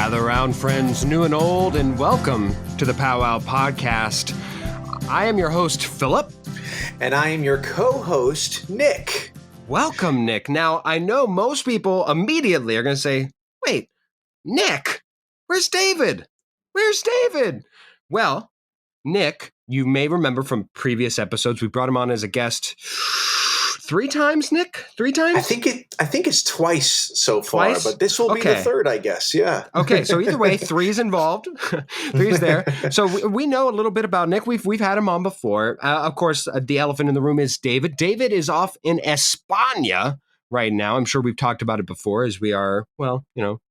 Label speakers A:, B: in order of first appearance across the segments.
A: Gather around, friends, new and old, and welcome to the Powwow Podcast. I am your host, Philip.
B: And I am your co-host, Nick.
A: Welcome, Nick. Now, I know most people immediately are going to say, wait, Nick, where's David? Where's David? Well, Nick, you may remember from previous episodes, we brought him on as a guest 3 times, Nick? 3 times?
B: I think it's twice so far,
A: Twice?
B: but this will be the third, I guess. Yeah.
A: Okay, so either way, 3's involved. 3's there. So we know a little bit about Nick. We've had him on before. Of course, the elephant in the room is David. David is off in España right now. I'm sure we've talked about it before, as we are, well,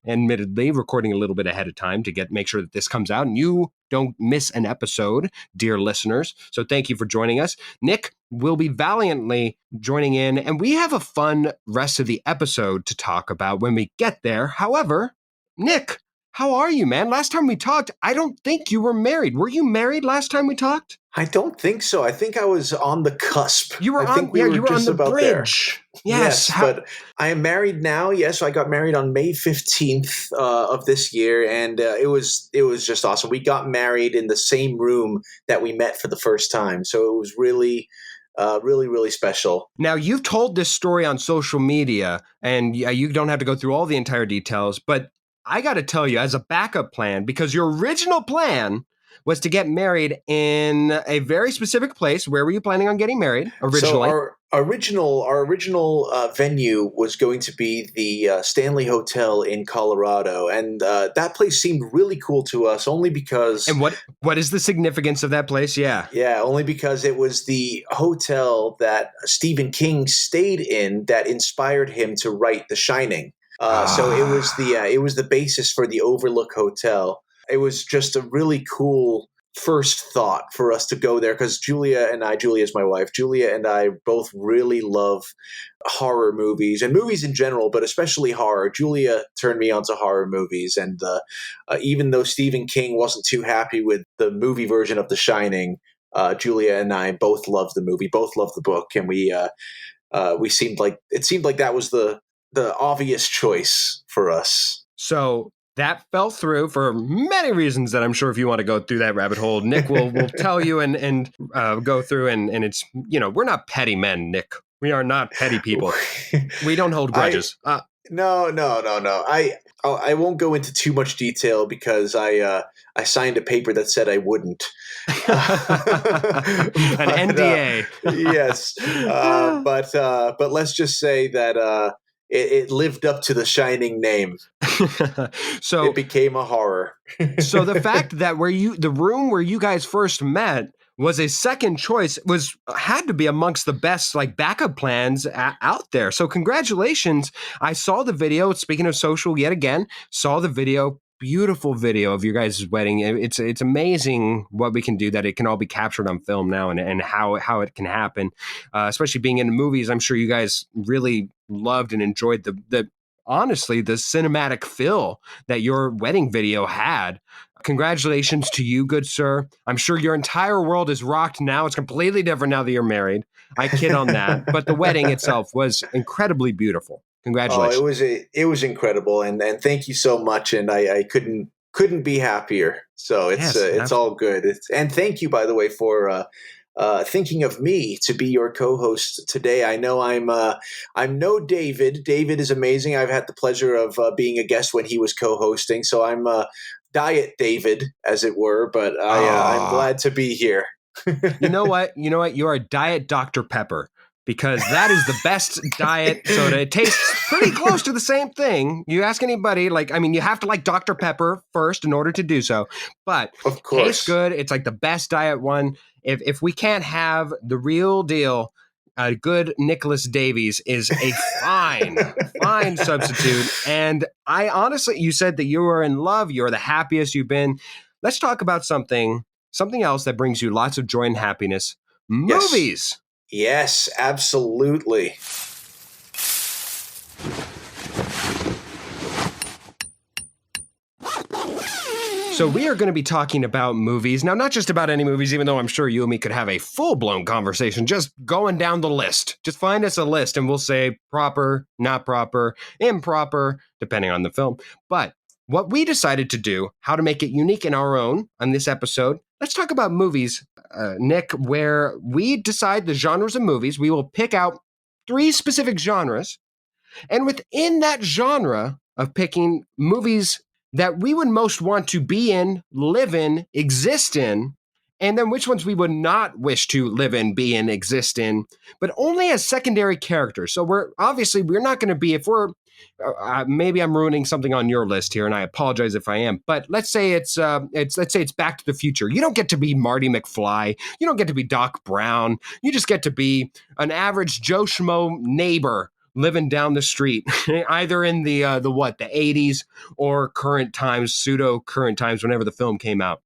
A: admittedly recording a little bit ahead of time to make sure that this comes out and you don't miss an episode, dear listeners. So thank you for joining us. Nick will be valiantly joining in, and we have a fun rest of the episode to talk about when we get there. However, Nick, how are you, man? Last time we talked, I don't think you were married. Were you married last time we talked?
B: I don't think so. I think I was on the cusp.
A: You were
B: you were
A: on the bridge.
B: There. Yes, but I am married now. Yes, I got married on May 15th of this year, and it was just awesome. We got married in the same room that we met for the first time, so it was really special.
A: Now, you've told this story on social media, and you don't have to go through all the entire details, but I got to tell you, as a backup plan, because your original plan was to get married in a very specific place. Where were you planning on getting married originally?
B: So our original venue was going to be the Stanley Hotel in Colorado, and that place seemed really cool to us, only because.
A: And what is the significance of that place? Yeah,
B: only because it was the hotel that Stephen King stayed in that inspired him to write The Shining. So it was the basis for the Overlook Hotel. It was just a really cool first thought for us to go there because Julia is my wife. Julia and I both really love horror movies and movies in general, but especially horror. Julia turned me onto horror movies, and even though Stephen King wasn't too happy with the movie version of The Shining, Julia and I both loved the movie, both loved the book, and we seemed like that was the obvious choice for us.
A: So that fell through for many reasons that I'm sure if you want to go through that rabbit hole, Nick will tell you and go through. And it's, we're not petty men, Nick. We are not petty people. We don't hold grudges.
B: No. I won't go into too much detail because I signed a paper that said I wouldn't.
A: An NDA.
B: Yes. But let's just say that it lived up to The Shining name.
A: So
B: it became a horror.
A: So the fact that the room where you guys first met was a second choice had to be amongst the best backup plans out there. So congratulations. I saw the video. Speaking of social yet again, saw the video. Beautiful video of your guys' wedding. It's amazing what we can do, that it can all be captured on film now, and how it can happen, especially being in movies. I'm sure you guys really loved and enjoyed the honestly the cinematic feel that your wedding video had. Congratulations to you, good sir. I'm sure your entire world is rocked now. It's completely different now that you're married. I kid on that, but the wedding itself was incredibly beautiful. Congratulations.
B: Oh, it was incredible, and thank you so much. And I couldn't be happier. So it's all good. And thank you, by the way, for thinking of me to be your co-host today. I know I'm no David. David is amazing. I've had the pleasure of being a guest when he was co-hosting. So I'm Diet David, as it were. But I'm glad to be here.
A: You know what? You are Diet Dr. Pepper. Because that is the best diet soda. It tastes pretty close to the same thing. You ask anybody, you have to like Dr. Pepper first in order to do so. But
B: of course,
A: tastes good. It's like the best diet one. If we can't have the real deal, a good Nicholas Davies is a fine substitute. And I honestly, you said that you were in love. You're the happiest you've been. Let's talk about something else that brings you lots of joy and happiness. Movies.
B: Yes, absolutely.
A: So we are going to be talking about movies. Now, not just about any movies, even though I'm sure you and me could have a full-blown conversation just going down the list. Just find us a list and we'll say proper, not proper, improper, depending on the film. But what we decided to do, how to make it unique in our own on this episode, let's talk about movies, Nick, where we decide the genres of movies. We will pick out 3 specific genres. And within that genre of picking movies that we would most want to be in, live in, exist in, and then which ones we would not wish to live in, be in, exist in, but only as secondary characters. So we're not going to be, if we're, maybe I'm ruining something on your list here, and I apologize if I am. But let's say it's Back to the Future. You don't get to be Marty McFly. You don't get to be Doc Brown. You just get to be an average Joe Schmo neighbor living down the street, either in the 80s or current times, pseudo current times, whenever the film came out.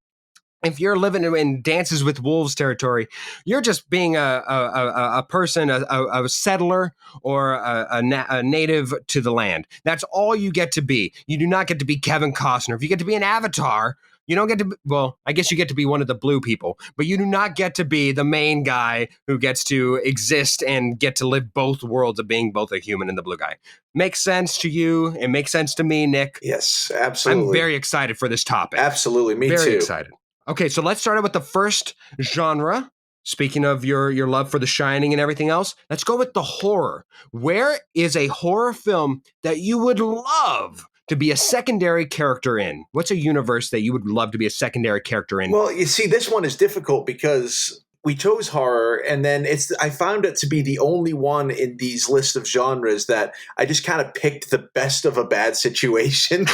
A: If you're living in Dances with Wolves territory, you're just being a person, a settler, or a native to the land. That's all you get to be. You do not get to be Kevin Costner. If you get to be an Avatar, you don't get to be, well, I guess you get to be one of the blue people, but you do not get to be the main guy who gets to exist and get to live both worlds of being both a human and the blue guy. Makes sense to you. It makes sense to me, Nick.
B: Yes, absolutely.
A: I'm very excited for this topic.
B: Absolutely, me
A: very
B: too.
A: Excited. Okay, so let's start out with the first genre. Speaking of your love for The Shining and everything else, let's go with the horror. Where is a horror film that you would love to be a secondary character in? What's a universe that you would love to be a secondary character in?
B: Well, you see, this one is difficult because we chose horror, and then I found it to be the only one in these lists of genres that I just kind of picked the best of a bad situation.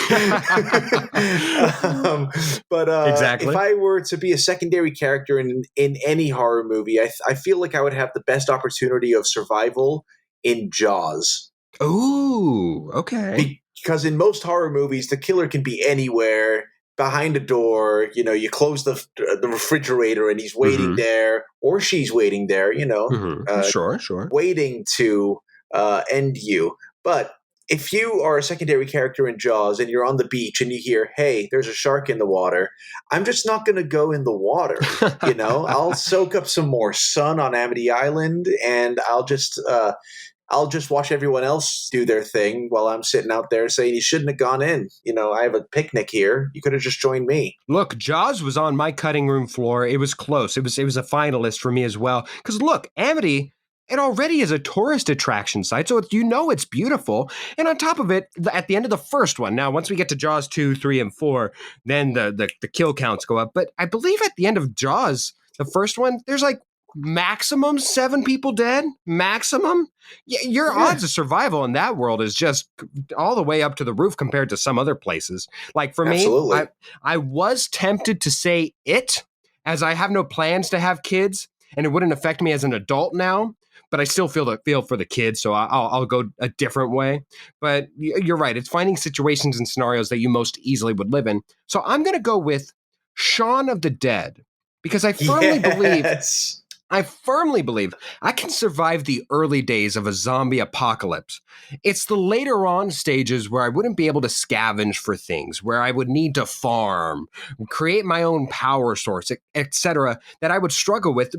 B: But
A: exactly.
B: If I were to be a secondary character in any horror movie, I feel like I would have the best opportunity of survival in Jaws.
A: Ooh, okay.
B: Because in most horror movies, the killer can be anywhere, behind a door. You close the refrigerator and he's waiting there, or she's waiting there,
A: Sure.
B: Waiting to end you. But if you are a secondary character in Jaws and you're on the beach and you hear, hey, there's a shark in the water, I'm just not going to go in the water. I'll soak up some more sun on Amity Island, and I'll just watch everyone else do their thing while I'm sitting out there saying, you shouldn't have gone in. I have a picnic here. You could have just joined me.
A: Look, Jaws was on my cutting room floor. It was close. It was a finalist for me as well. Because look, Amity, it already is a tourist attraction site, so it's beautiful. And on top of it, at the end of the first one, now once we get to Jaws 2, 3, and 4, then the kill counts go up. But I believe at the end of Jaws, the first one, there's like maximum 7 people dead. Maximum. Your odds of survival in that world is just all the way up to the roof compared to some other places. Like for
B: Absolutely.
A: me, I was tempted to say it, as I have no plans to have kids, and it wouldn't affect me as an adult now. But I still feel for the kids, so I'll go a different way. But you're right; it's finding situations and scenarios that you most easily would live in. So I'm going to go with Shaun of the Dead, because I firmly believe I can survive the early days of a zombie apocalypse. It's the later on stages where I wouldn't be able to scavenge for things, where I would need to farm, create my own power source, etc., that I would struggle with.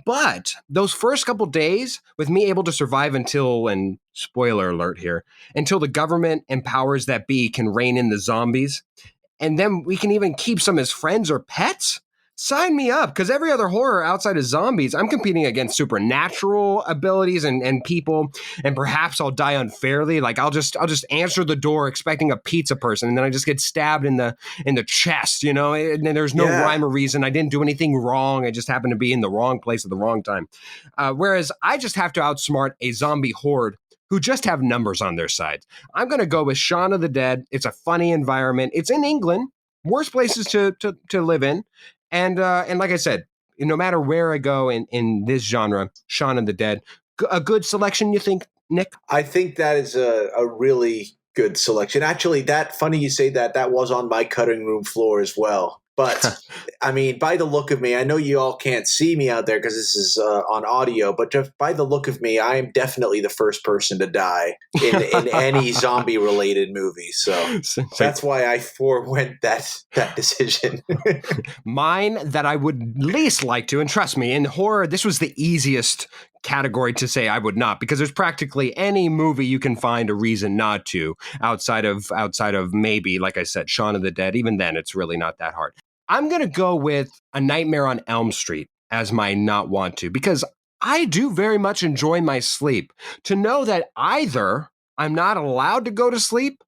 A: But those first couple days, with me able to survive until, and spoiler alert here, until the government and powers that be can rein in the zombies, and then we can even keep some as friends or pets. Sign me up, because every other horror outside of zombies, I'm competing against supernatural abilities and people, and perhaps I'll die unfairly. Like I'll just answer the door expecting a pizza person, and then I just get stabbed in the chest, and then there's no rhyme or reason. I didn't do anything wrong. I just happened to be in the wrong place at the wrong time. Whereas I just have to outsmart a zombie horde who just have numbers on their side. I'm going to go with Shaun of the Dead. It's a funny environment. It's in England, worst places to live in. And like I said, no matter where I go in this genre, Shaun of the Dead, a good selection, you think, Nick?
B: I think that is a really good selection. Actually, funny you say that was on my cutting room floor as well. But I mean, by the look of me, I know you all can't see me out there because this is on audio, but just by the look of me, I am definitely the first person to die in any zombie related movie. So that's why I forewent that decision.
A: Mine that I would least like to, and trust me, in horror, this was the easiest category to say I would not, because there's practically any movie you can find a reason not to, outside of maybe, like I said, Shaun of the Dead. Even then, it's really not that hard. I'm gonna go with A Nightmare on Elm Street as my not want to, because I do very much enjoy my sleep. To know that either I'm not allowed to go to sleep,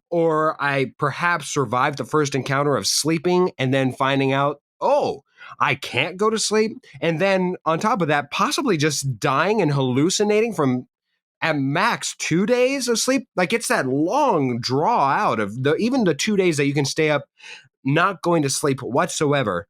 A: or I perhaps survived the first encounter of sleeping and then finding out, oh, I can't go to sleep. And then on top of that, possibly just dying and hallucinating from at max 2 days of sleep. Like, it's that long draw out of even the 2 days that you can stay up not going to sleep whatsoever.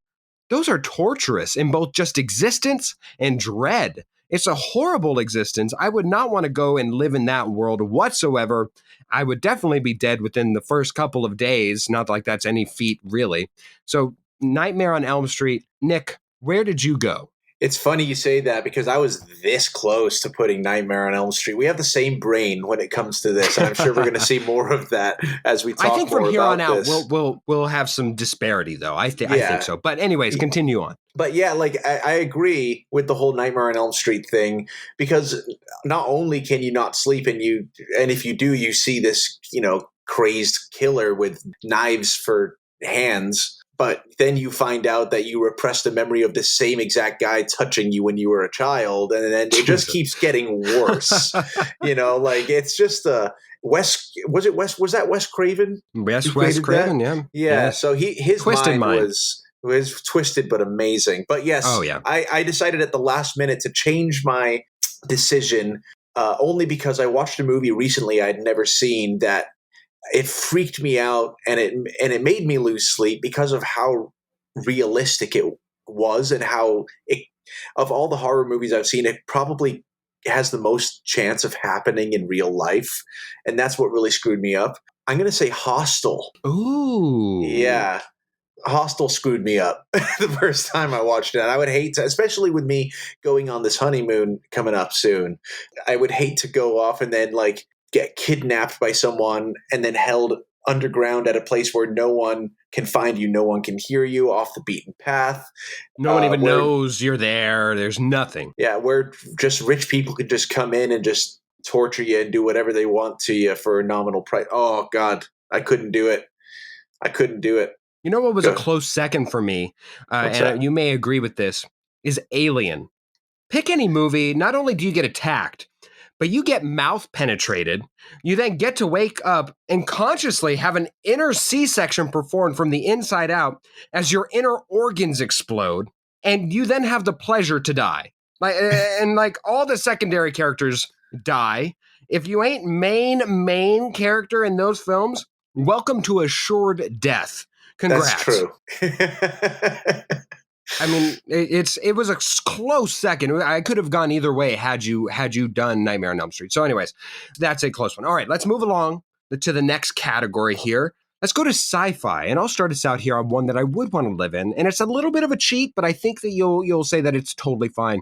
A: Those are torturous in both just existence and dread. It's a horrible existence. I would not want to go and live in that world whatsoever. I would definitely be dead within the first couple of days. Not like that's any feat, really. So, Nightmare on Elm Street. Nick, where did you go?
B: It's funny you say that because I was this close to putting Nightmare on Elm Street. We have the same brain when it comes to this, and I'm sure we're going to see more of that as we talk.
A: I think from here on out,
B: this.
A: we'll have some disparity, though. I think so. But anyways, continue on.
B: But yeah, like I agree with the whole Nightmare on Elm Street thing, because not only can you not sleep, and if you do, you see this crazed killer with knives for hands. But then you find out that you repressed a memory of the same exact guy touching you when you were a child, and then it just keeps getting worse. Like, it's just Was that Wes Craven?
A: Yes, Wes Craven.
B: Yeah.
A: Yes.
B: So his
A: Twisted
B: mind was twisted but amazing. But yes, I decided at the last minute to change my decision, only because I watched a movie recently I'd never seen that it freaked me out, and it made me lose sleep because of how realistic it was, and how of all the horror movies I've seen, it probably has the most chance of happening in real life, and that's what really screwed me up. I'm going to say Hostel.
A: Ooh.
B: Yeah. Hostel screwed me up the first time I watched it. And I would hate to, especially with me going on this honeymoon coming up soon, I would hate to go off and then get kidnapped by someone and then held underground at a place where no one can find you, no one can hear you, off the beaten path.
A: No one even knows you're there. There's nothing.
B: Yeah, where just rich people could just come in and just torture you and do whatever they want to you for a nominal price. Oh, God, I couldn't do it.
A: You know what was a close second for me, and you may agree with this, is Alien. Pick any movie, not only do you get attacked, but you get mouth penetrated. You then get to wake up and consciously have an inner C-section performed from the inside out as your inner organs explode, and you then have the pleasure to die. Like all the secondary characters die. If you ain't main character in those films, welcome to assured death. Congrats.
B: That's true.
A: I mean, it was a close second. I could have gone either way had you done Nightmare on Elm Street. So anyways, that's a close one. All right, let's move along to the next category here. Let's go to sci-fi, and I'll start us out here on one that I would want to live in, and it's a little bit of a cheat, but I think that you'll say that it's totally fine.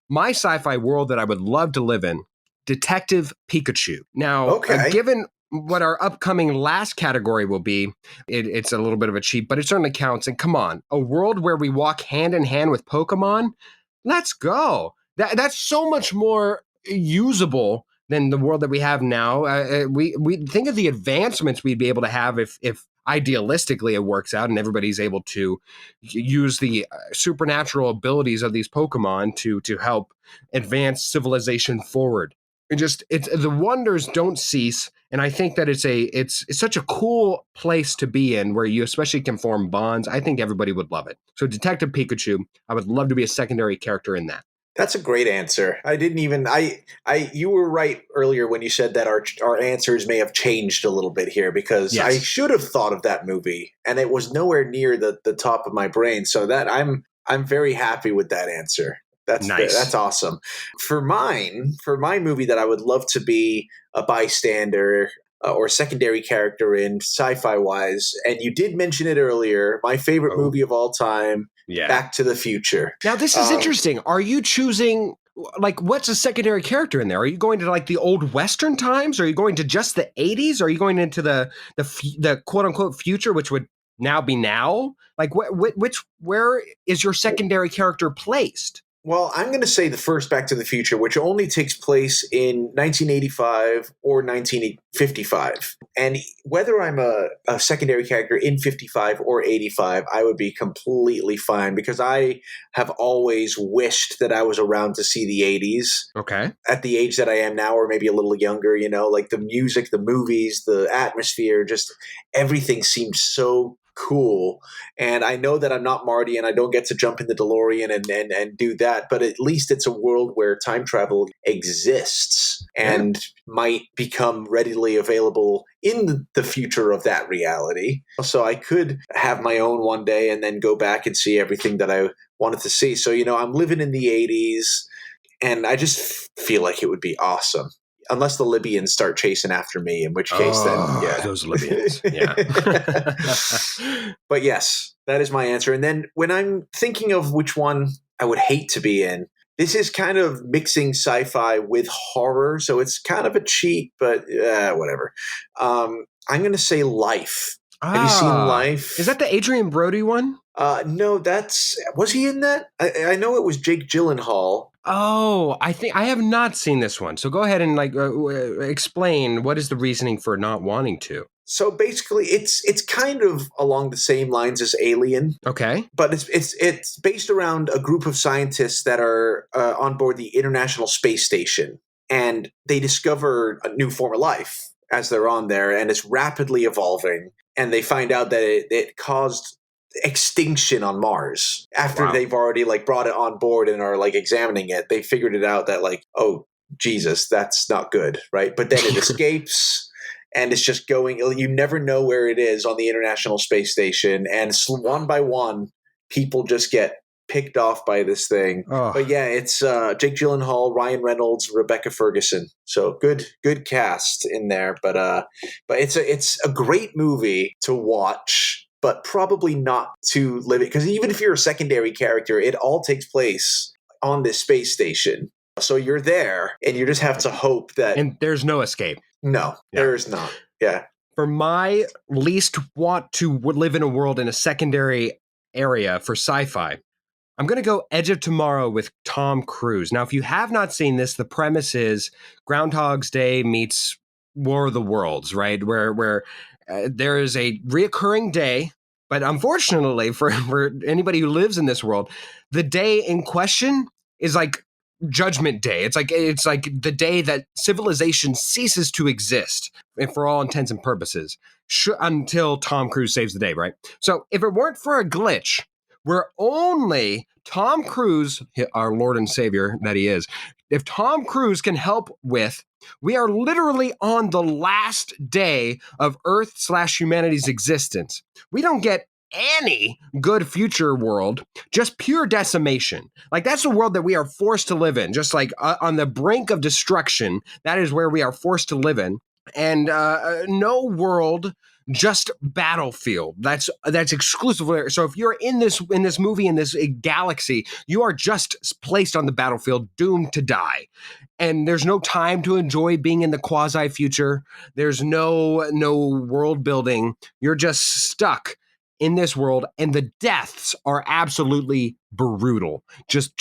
A: My sci-fi world that I would love to live in, Detective Pikachu. Now, given what our upcoming last category will be, it's a little bit of a cheat, but it certainly counts. And come on, a world where we walk hand in hand with Pokemon? Let's go. That's so much more usable than the world that we have now. We think of the advancements we'd be able to have if idealistically it works out and everybody's able to use the supernatural abilities of these Pokemon to help advance civilization forward. The wonders don't cease, and I think that it's such a cool place to be in, where you especially can form bonds. I think everybody would love it. So Detective Pikachu, I would love to be a secondary character in that.
B: That's a great answer. I didn't even you were right earlier when you said that our answers may have changed a little bit here, because I should have thought of that movie and it was nowhere near the top of my brain. So that I'm very happy with that answer. That's nice. That's awesome. For my movie that I would love to be a bystander or secondary character in, sci-fi wise, and you did mention it earlier, my favorite movie of all time, Back to the Future.
A: Now this is interesting. Are you choosing, what's a secondary character in there? Are you going to the old Western times? Are you going to just the 80s? Are you going into the quote unquote future, which would now be now? Where is your secondary character placed?
B: Well, I'm going to say the first Back to the Future, which only takes place in 1985 or 1955. And whether I'm a secondary character in 55 or 85, I would be completely fine because I have always wished that I was around to see the 80s
A: Okay.
B: at the age that I am now, or maybe a little younger, like the music, the movies, the atmosphere, just everything seemed so cool. And I know that I'm not Marty and I don't get to jump in the DeLorean and do that, but at least it's a world where time travel exists
A: Yeah.
B: and might become readily available in the future of that reality. So I could have my own one day and then go back and see everything that I wanted to see. So, I'm living in the 80s and I just feel like it would be awesome. Unless the Libyans start chasing after me, in which case, then
A: Oh,
B: yeah.
A: those Libyans. Yeah.
B: But yes, that is my answer. And then when I'm thinking of which one I would hate to be in, this is kind of mixing sci-fi with horror, so it's kind of a cheat, but whatever. I'm going to say Life. Have you seen Life?
A: Is that the Adrian Brody one?
B: No, was he in that? I know it was Jake Gyllenhaal.
A: Oh, I think I have not seen this one. So go ahead and explain what is the reasoning for not wanting to.
B: So basically, it's kind of along the same lines as Alien.
A: Okay.
B: But it's based around a group of scientists that are on board the International Space Station, and they discover a new form of life as they're on there, and it's rapidly evolving. And they find out that it caused extinction on Mars after they've already brought it on board and are examining it. They figured it out that oh Jesus, that's not good, right? But then it escapes. And it's just going, you never know where it is on the International Space Station. And one by one, people just get picked off by this thing.
A: Oh.
B: But yeah, it's Jake Gyllenhaal, Ryan Reynolds, Rebecca Ferguson. So good cast in there. But it's a great movie to watch, but probably not to live it. Because even if you're a secondary character, it all takes place on this space station. So you're there and you just have to hope that.
A: And there's no escape.
B: No, there is not. Yeah.
A: For my least want to live in a world in a secondary area for sci-fi, I'm going to go Edge of Tomorrow with Tom Cruise. Now, if you have not seen this, the premise is Groundhog's Day meets War of the Worlds, right? Where there is a reoccurring day, but unfortunately for anybody who lives in this world, the day in question is like Judgment Day. It's like the day that civilization ceases to exist, and for all intents and purposes, until Tom Cruise saves the day, right? So if it weren't for a glitch where only Tom Cruise, our Lord and Savior that he is, if Tom Cruise can help with, we are literally on the last day of Earth/humanity's existence. We don't get any good future world, just pure decimation. That's the world that we are forced to live in, just on the brink of destruction. That is where we are forced to live in. And no world, just battlefield. That's exclusively. So if you're in this movie, in this galaxy, you are just placed on the battlefield, doomed to die. And there's no time to enjoy being in the quasi future. There's no world building. You're just stuck in this world, and the deaths are absolutely brutal. Just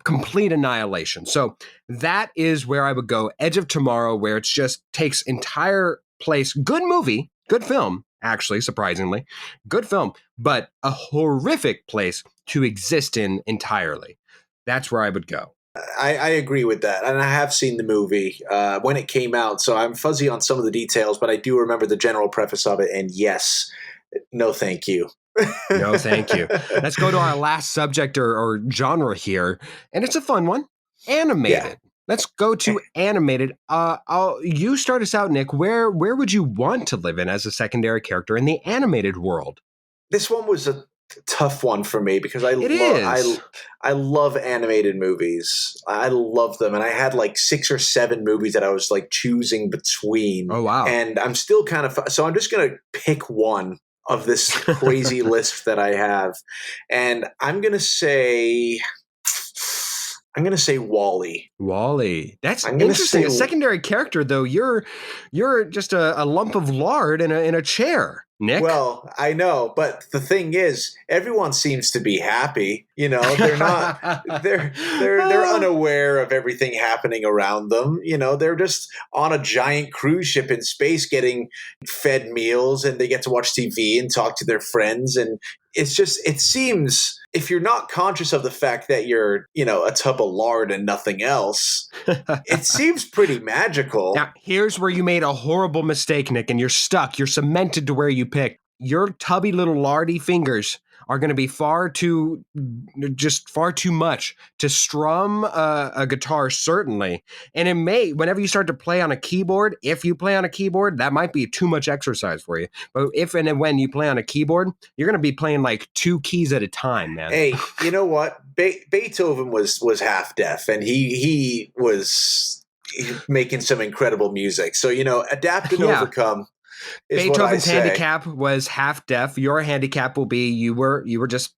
A: complete annihilation. So that is where I would go. Edge of Tomorrow, where it just takes entire place. Good movie, good film, actually, surprisingly. Good film, but a horrific place to exist in entirely. That's where I would go.
B: I agree with that. And I have seen the movie when it came out, so I'm fuzzy on some of the details, but I do remember the general preface of it. And yes, no thank you.
A: No, thank you. Let's go to our last subject or genre here, and it's a fun one. Animated. Yeah. Let's go to animated. You start us out, Nick. Where would you want to live in as a secondary character in the animated world?
B: This one was a tough one for me because I love animated movies. I love them, and I had 6 or 7 movies that I was choosing between.
A: Oh wow!
B: And I'm still kind of so I'm just gonna pick one of this crazy list that I have. And I'm going to say Wall-E.
A: Wall-E. That's interesting. A secondary character, though, you're just a lump of lard in a chair. Nick?
B: Well, I know, but the thing is, everyone seems to be happy. They're not. They're unaware of everything happening around them. They're just on a giant cruise ship in space, getting fed meals, and they get to watch TV and talk to their friends. And it seems, if you're not conscious of the fact that you're, a tub of lard and nothing else, it seems pretty magical.
A: Now, here's where you made a horrible mistake, Nick, and you're stuck. You're cemented to where you picked. Your tubby little lardy fingers are going to be far too much to strum a guitar, certainly. And it may, whenever you start to play on a keyboard, if you play on a keyboard, that might be too much exercise for you. But if and when you play on a keyboard, you're going to be playing like 2 keys at a time, man.
B: Hey, you know what? Beethoven was half deaf, and he was making some incredible music. So adapt and overcome.
A: Beethoven's handicap was half deaf. Your handicap will be you were just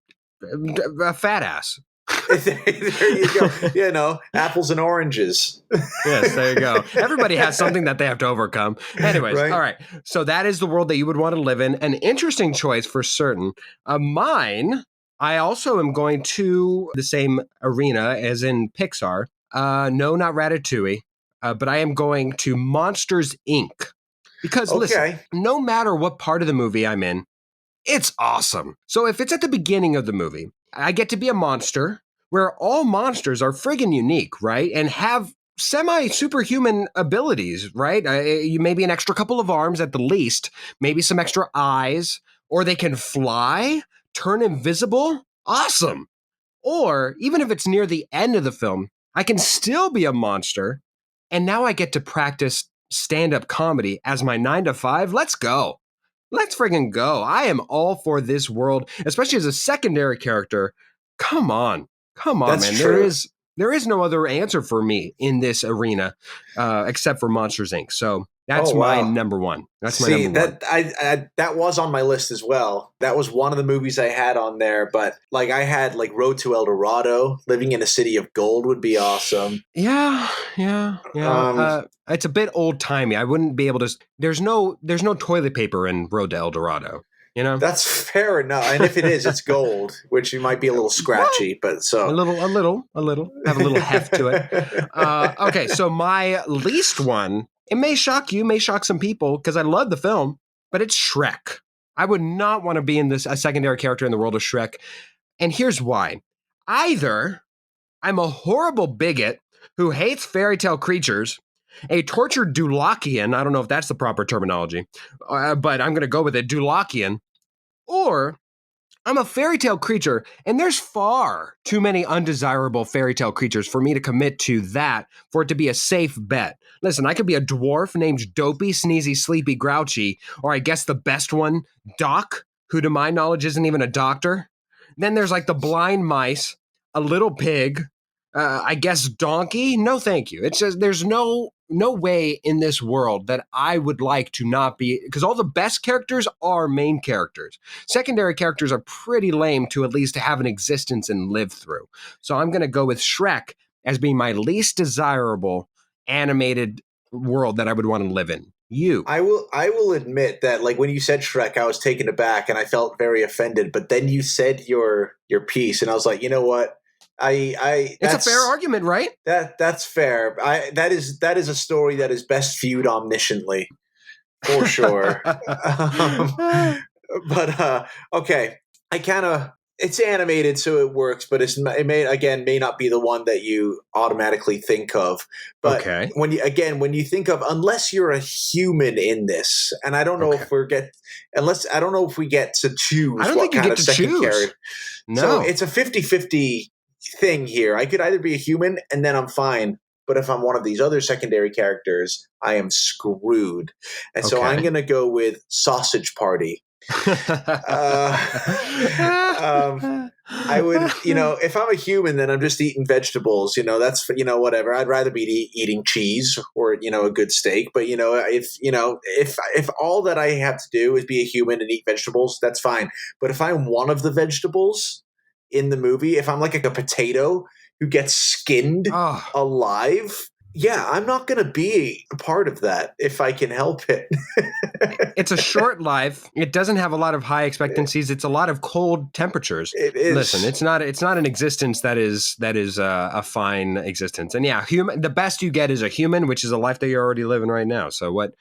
A: a fat ass.
B: There you go. Apples and oranges.
A: Yes, there you go. Everybody has something that they have to overcome. Anyways, right. All right. So that is the world that you would want to live in. An interesting choice for certain. Mine, I also am going to the same arena as in Pixar. No, not Ratatouille. But I am going to Monsters, Inc. Because listen, no matter what part of the movie I'm in, it's awesome. So if it's at the beginning of the movie, I get to be a monster where all monsters are friggin' unique, right? And have semi-superhuman abilities, right? You maybe an extra couple of arms at the least, maybe some extra eyes, or they can fly, turn invisible. Awesome. Or even if it's near the end of the film, I can still be a monster. And now I get to practice stand-up comedy as my 9 to 5. Let's go. Let's friggin' go. I am all for this world, especially as a secondary character. Come on. That's man.
B: True.
A: There is no other answer for me in this arena except for Monsters, Inc. So that's my number one. That's my number one.
B: That was on my list as well. That was one of the movies I had on there. But I had Road to El Dorado. Living in a City of Gold would be awesome.
A: Yeah. It's a bit old timey. I wouldn't be able to. There's no toilet paper in Road to El Dorado.
B: That's fair enough. And if it is, it's gold, which might be a little scratchy, but so
A: a little, have a little heft to it. Okay, so my least one, it may shock you, may shock some people because I love the film, but it's Shrek. I would not want to be in a secondary character in the world of Shrek, and here's why: either I'm a horrible bigot who hates fairy tale creatures, a tortured Dulakian, I don't know if that's the proper terminology, but I'm going to go with it, Dulakian, or I'm a fairy tale creature, and there's far too many undesirable fairy tale creatures for me to commit to that for it to be a safe bet. Listen, I could be a dwarf named Dopey, Sneezy, Sleepy, Grouchy, or I guess the best one, Doc, who to my knowledge isn't even a doctor. Then there's the blind mice, a little pig, I guess donkey. No, thank you. It's just there's no way in this world that I would like to not be, because all the best characters are main characters. Secondary characters are pretty lame to at least have an existence and live through. So I'm going to go with Shrek as being my least desirable animated world that I would want to live in. You.
B: I will admit that when you said Shrek, I was taken aback and I felt very offended. But then you said your piece, and I was like, you know what?
A: It's a fair argument, right?
B: That's fair. That is a story that is best viewed omnisciently, for sure. But okay, it's animated, so it works, but it may not be the one that you automatically think of. But when you think of, unless you're a human in this, and I don't know if I don't know if we get to choose what kind of second character.
A: No.
B: So it's a 50-50 thing here. I could either be a human and then I'm fine, but if I'm one of these other secondary characters, I am screwed. And so I'm going to go with Sausage Party. I would, if I'm a human, then I'm just eating vegetables. That's whatever. I'd rather be eating cheese or a good steak. But if all that I have to do is be a human and eat vegetables, that's fine. But if I'm one of the vegetables in the movie, if I'm like a potato who gets skinned alive, Yeah, I'm not going to be a part of that if I can help it.
A: It's a short life. It doesn't have a lot of high expectancies. It's a lot of cold temperatures.
B: It
A: Listen,
B: is.
A: it's not an existence that is a fine existence. And yeah, human. The best you get is a human, which is a life that you're already living right now. So what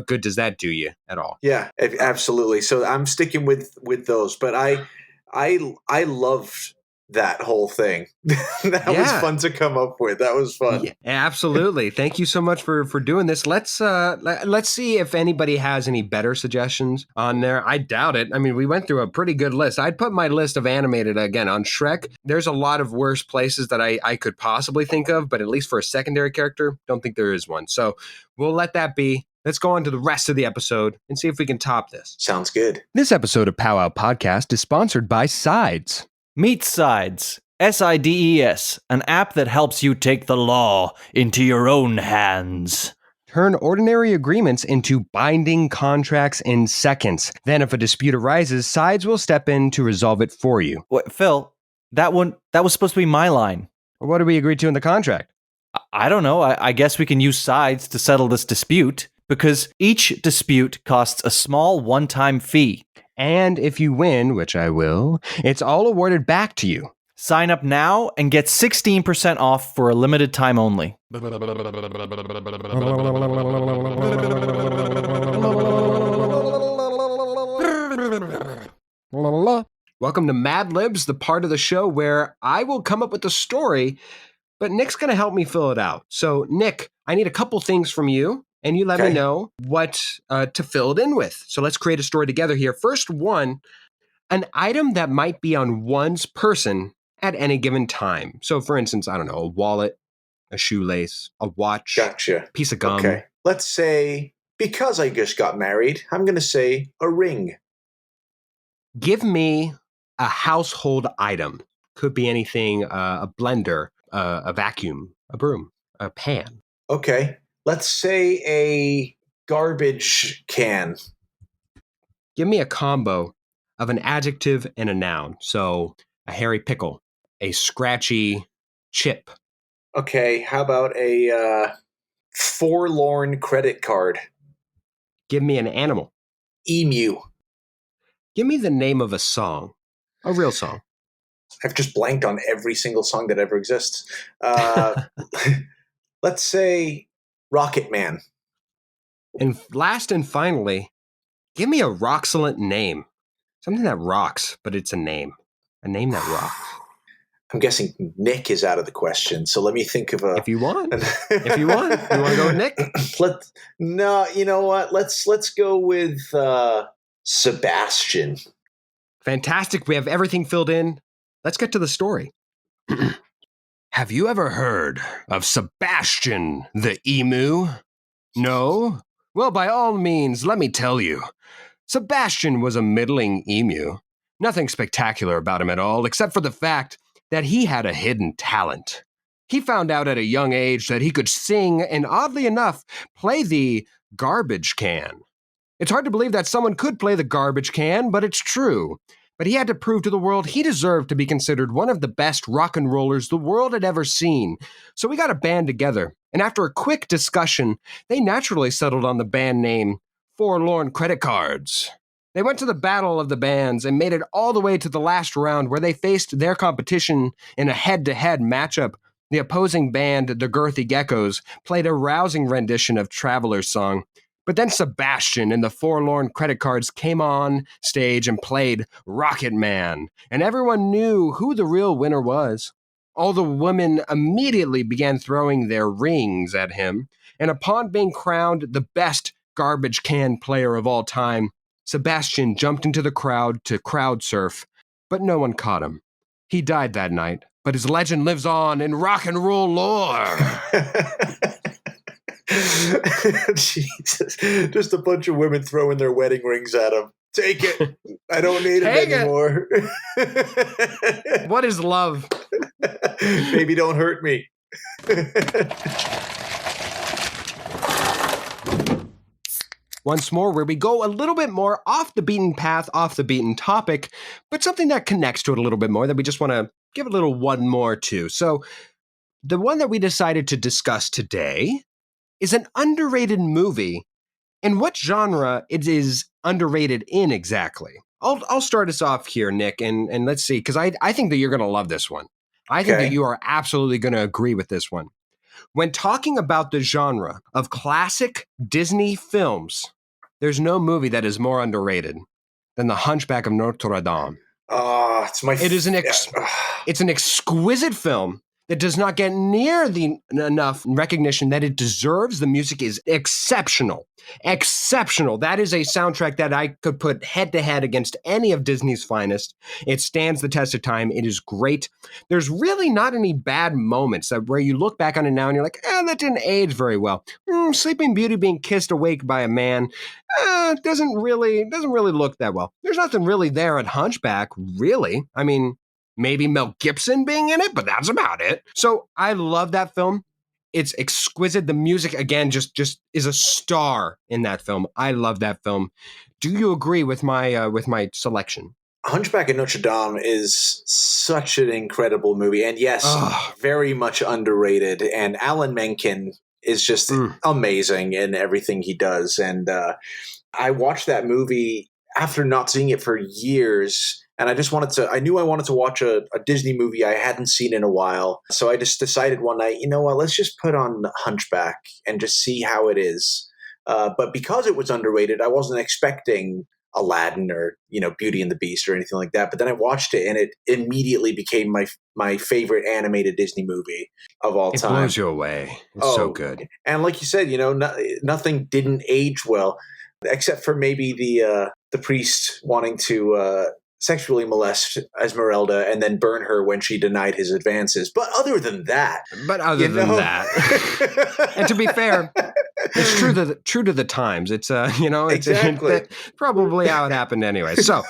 A: good does that do you at all?
B: Yeah, absolutely. So I'm sticking with those, but I loved that whole thing. That was
A: Yeah.
B: fun to come up with. That was fun.
A: Yeah, absolutely. Thank you so much for doing this. Let's see if anybody has any better suggestions on there. I doubt it. I mean, we went through a pretty good list. I'd put my list of animated again on Shrek. There's a lot of worse places that I could possibly think of, but at least for a secondary character, don't think there is one. So we'll let that be. Let's go on to the rest of the episode and see if we can top this.
B: Sounds good.
A: This episode of Powwow Podcast is sponsored by Sides.
C: Meet Sides, SIDES, an app that helps you take the law into your own hands.
A: Turn ordinary agreements into binding contracts in seconds. Then, if a dispute arises, Sides will step in to resolve it for you.
C: Wait, Phil, that was supposed to be my line.
A: What did we agree to in the contract?
C: I don't know. I guess we can use Sides to settle this dispute, because each dispute costs a small one-time fee.
A: And if you win, which I will, it's all awarded back to you.
C: Sign up now and get 16% off for a limited time only.
A: Welcome to Mad Libs, the part of the show where I will come up with a story, but Nick's going to help me fill it out. So, Nick, I need a couple things from you, and you let me know what to fill it in with. So let's create a story together here. First one, an item that might be on one's person at any given time. So, for instance, I don't know, a wallet, a shoelace, a watch,
B: Gotcha.
A: piece of gum.
B: Okay. Let's say, because I just got married, I'm going to say a ring.
A: Give me a household item. Could be anything, a blender, a vacuum, a broom, a pan.
B: Okay. Let's say a garbage can.
A: Give me a combo of an adjective and a noun. So a hairy pickle, a scratchy chip.
B: Okay. How about a forlorn credit card?
A: Give me an animal.
B: Emu.
A: Give me the name of a song, a real song.
B: I've just blanked on every single song that ever exists. Let's say Rocket Man.
A: And last and finally, give me a roxalent name. Something that rocks, but it's a name that rocks.
B: I'm guessing Nick is out of the question, so let me think of a.
A: If you want, you want to go with Nick?
B: No, you know what? Let's go with Sebastian.
A: Fantastic. We have everything filled in. Let's get to the story. Have you ever heard of Sebastian the emu? No? Well, by all means, let me tell you. Sebastian was a middling emu. Nothing spectacular about him at all, except for the fact that he had a hidden talent. He found out at a young age that he could sing and, oddly enough, play the garbage can. It's hard to believe that someone could play the garbage can, but it's true. But he had to prove to the world he deserved to be considered one of the best rock and rollers the world had ever seen. So we got a band together, and after a quick discussion, they naturally settled on the band name Forlorn Credit Cards. They went to the Battle of the Bands and made it all the way to the last round, where they faced their competition in a head-to-head matchup. The opposing band, the Girthy Geckos, played a rousing rendition of Traveler's Song. But then Sebastian and the Forlorn Credit Cards came on stage and played Rocket Man, and everyone knew who the real winner was. All the women immediately began throwing their rings at him, and upon being crowned the best garbage can player of all time, Sebastian jumped into the crowd to crowd surf, but no one caught him. He died that night, but his legend lives on in rock and roll lore.
B: Jesus. Just a bunch of women throwing their wedding rings at him. Take it. I don't need it anymore.
A: What is love?
B: Baby, don't hurt me.
A: Once more, where we go a little bit more off the beaten path, off the beaten topic, but something that connects to it a little bit more that we just want to give a little one more to. So the one that we decided to discuss today is an underrated movie. And what genre it is underrated in exactly? I'll start us off here, Nick, and let's see, because I think that you're going to love this one. I think that
B: Okay.
A: you are absolutely going to agree with this one. When talking about the genre of classic Disney films, there's no movie that is more underrated than The Hunchback of Notre Dame.
B: It's my.
A: It is it's an exquisite film that does not get near the enough recognition that it deserves. The music is exceptional. Exceptional. That is a soundtrack that I could put head to head against any of Disney's finest. It stands the test of time. It is great. There's really not any bad moments that where you look back on it now and you're like, that didn't age very well. Sleeping Beauty being kissed awake by a man doesn't really look that well. There's nothing really there at Hunchback, really. I mean, maybe Mel Gibson being in it, but that's about it. So I love that film. It's exquisite. The music, again, just is a star in that film. I love that film. Do you agree with my selection?
B: Hunchback of Notre Dame is such an incredible movie, and yes, very much underrated. And Alan Menken is just amazing in everything he does. And I watched that movie after not seeing it for years. And I knew I wanted to watch a Disney movie I hadn't seen in a while. So I just decided one night, you know what, let's just put on Hunchback and just see how it is. But because it was underrated, I wasn't expecting Aladdin or, Beauty and the Beast or anything like that. But then I watched it and it immediately became my favorite animated Disney movie of all time.
A: It blows you away. It's so good.
B: And like you said, nothing didn't age well, except for maybe the priest wanting to sexually molest Esmeralda and then burn her when she denied his advances. But other than that.
A: And to be fair, it's true to the times. It's
B: exactly.
A: It's probably how it happened anyway. So,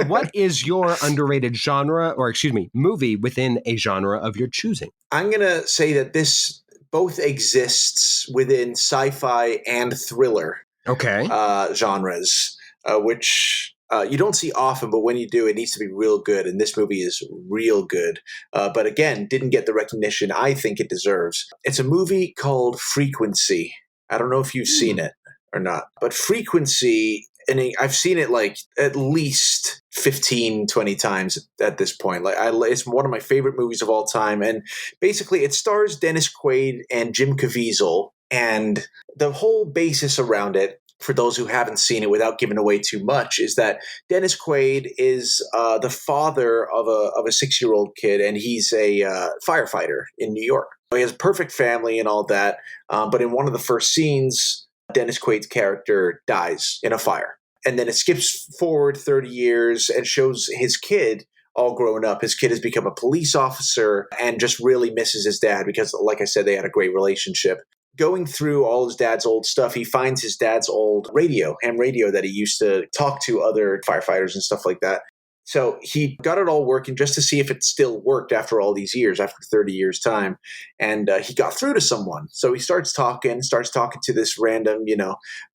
A: what is your underrated genre, or excuse me, movie within a genre of your choosing?
B: I'm gonna say that this both exists within sci-fi and thriller.
A: Okay.
B: Genres, which you don't see often, but when you do, it needs to be real good. And this movie is real good. But again, didn't get the recognition I think it deserves. It's a movie called Frequency. I don't know if you've seen it or not, but Frequency, and I've seen it like at least 15, 20 times at this point. It's one of my favorite movies of all time. And basically it stars Dennis Quaid and Jim Caviezel. And the whole basis around it, for those who haven't seen it without giving away too much, is that Dennis Quaid is the father of a 6-year-old kid, and he's a firefighter in New York. He has a perfect family and all that, but in one of the first scenes, Dennis Quaid's character dies in a fire. And then it skips forward 30 years and shows his kid all grown up. His kid has become a police officer and just really misses his dad because, like I said, they had a great relationship. Going through all his dad's old stuff, he finds his dad's old ham radio that he used to talk to other firefighters and stuff like that. So he got it all working just to see if it still worked after all these years, after 30 years' time. And he got through to someone. So he starts talking to this random,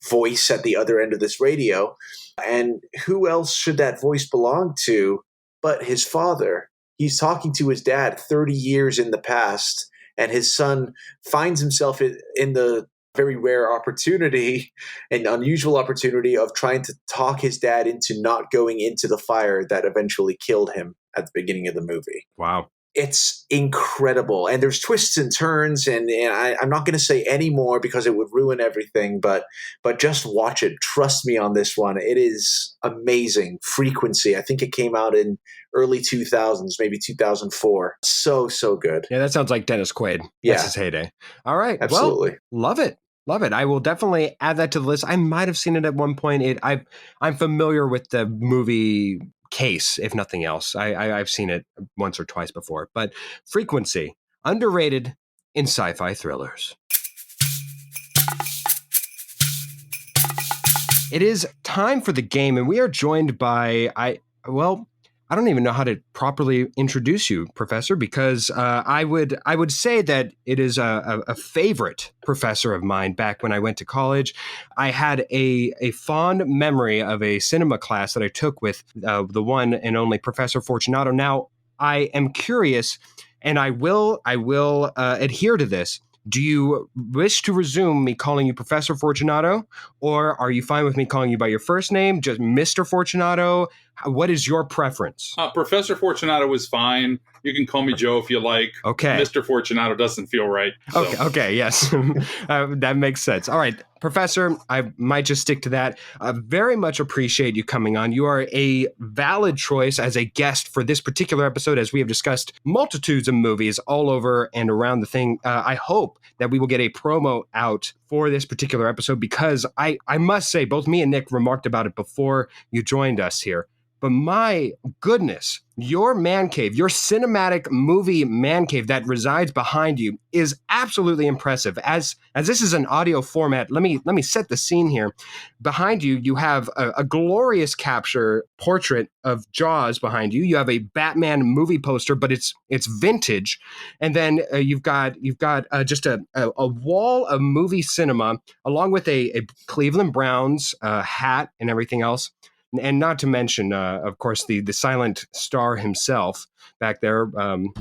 B: voice at the other end of this radio. And who else should that voice belong to but his father? He's talking to his dad 30 years in the past. And his son finds himself in the very rare opportunity and unusual opportunity of trying to talk his dad into not going into the fire that eventually killed him at the beginning of the movie.
A: Wow.
B: It's incredible. And there's twists and turns, and I'm not going to say any more because it would ruin everything, but just watch it. Trust me on this one. It is amazing. Frequency. I think it came out in early 2000s, maybe 2004. So good.
A: Yeah, that sounds like Dennis Quaid.
B: Yeah.
A: That's his heyday. All right.
B: Absolutely.
A: Well, love it. Love it. I will definitely add that to the list. I might have seen it at one point. I'm familiar with the movie case, if nothing else. I've seen it once or twice before. But Frequency, underrated in sci-fi thrillers. It is time for the game, and we are joined by I don't even know how to properly introduce you, Professor, because I would say that it is a favorite professor of mine back when I went to college. I had a fond memory of a cinema class that I took with the one and only Professor Fortunato. Now, I am curious, and I will adhere to this. Do you wish to resume me calling you Professor Fortunato, or are you fine with me calling you by your first name, just Mr. Fortunato? What is your preference?
D: Professor Fortunato is fine. You can call me Joe if you like.
A: Okay.
D: Mr. Fortunato doesn't feel right. So.
A: Okay, yes. That makes sense. All right, Professor, I might just stick to that. I very much appreciate you coming on. You are a valid choice as a guest for this particular episode, as we have discussed multitudes of movies all over and around the thing. I hope that we will get a promo out for this particular episode, because I must say, both me and Nick remarked about it before you joined us here. But my goodness, your man cave, your cinematic movie man cave that resides behind you is absolutely impressive. As this is an audio format, let me set the scene here. Behind you, you have a glorious capture portrait of Jaws behind you. You have a Batman movie poster, but it's vintage, and then you've got just a wall of movie cinema, along with a Cleveland Browns hat and everything else. And not to mention, of course, the silent star himself back there. I'm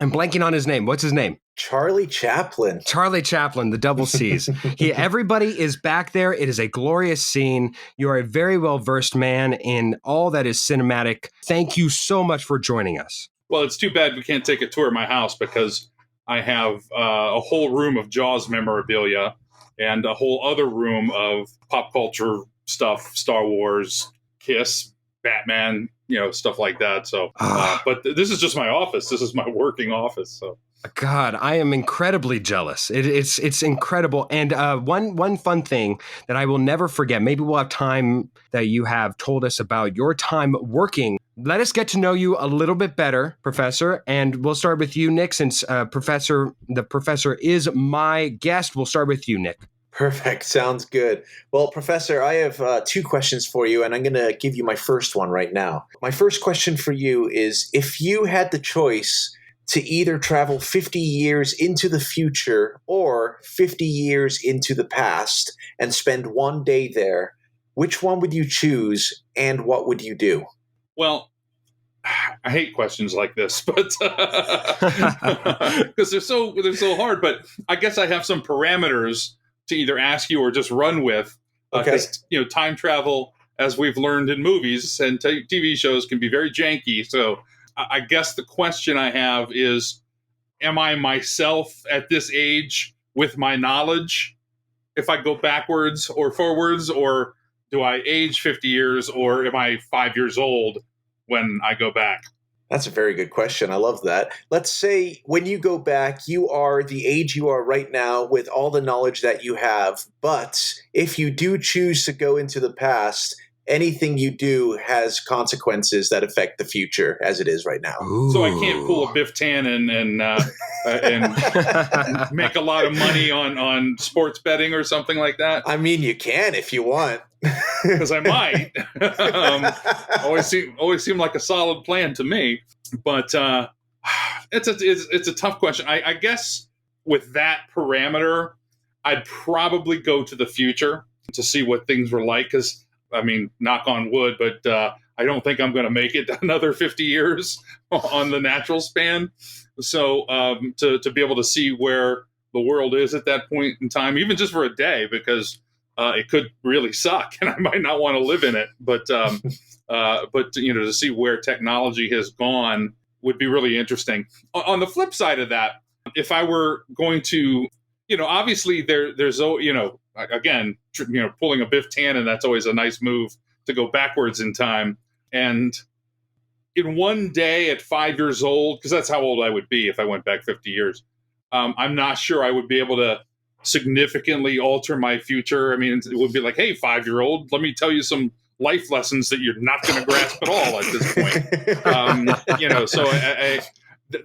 A: blanking on his name. What's his name?
B: Charlie Chaplin.
A: Charlie Chaplin, the double C's. Everybody is back there. It is a glorious scene. You are a very well-versed man in all that is cinematic. Thank you so much for joining us.
D: Well, it's too bad we can't take a tour of my house, because I have a whole room of Jaws memorabilia and a whole other room of pop culture stuff, Star Wars, Kiss, Batman, stuff like that. So, but this is just my office. This is my working office. So,
A: God, I am incredibly jealous. It's incredible. And one fun thing that I will never forget. Maybe we'll have time that you have told us about your time working. Let us get to know you a little bit better, Professor. And we'll start with you, Nick, since the professor is my guest. We'll start with you, Nick.
B: Perfect. Sounds good. Well, Professor, I have two questions for you, and I'm going to give you my first one right now. My first question for you is, if you had the choice to either travel 50 years into the future or 50 years into the past and spend one day there, which one would you choose, and what would you do?
D: Well, I hate questions like this, but because they're so hard. But I guess I have some parameters to either ask you or just run with, because time travel, as we've learned in movies and TV shows, can be very janky. So I guess the question I have is, am I myself at this age with my knowledge if I go backwards or forwards, or do I age 50 years, or am I 5 years old when I go back?
B: That's a very good question. I love that. Let's say when you go back, you are the age you are right now with all the knowledge that you have. But if you do choose to go into the past, anything you do has consequences that affect the future as it is right now.
A: Ooh.
D: So I can't pull a Biff Tannen and make a lot of money on sports betting or something like that.
B: I mean, you can if you want.
D: Because I might. Always seemed like a solid plan to me. But it's a tough question. I guess with that parameter, I'd probably go to the future to see what things were like. Because, I mean, knock on wood, but I don't think I'm going to make it another 50 years on the natural span. So to be able to see where the world is at that point in time, even just for a day, because it could really suck, and I might not want to live in it. But to see where technology has gone would be really interesting. On the flip side of that, if I were going to, obviously there's again, pulling a Biff Tannen, that's always a nice move to go backwards in time. And in one day at 5 years old, because that's how old I would be if I went back 50 years, I'm not sure I would be able to significantly alter my future. I mean, it would be like, hey, 5-year-old, let me tell you some life lessons that you're not going to grasp at all at this point. So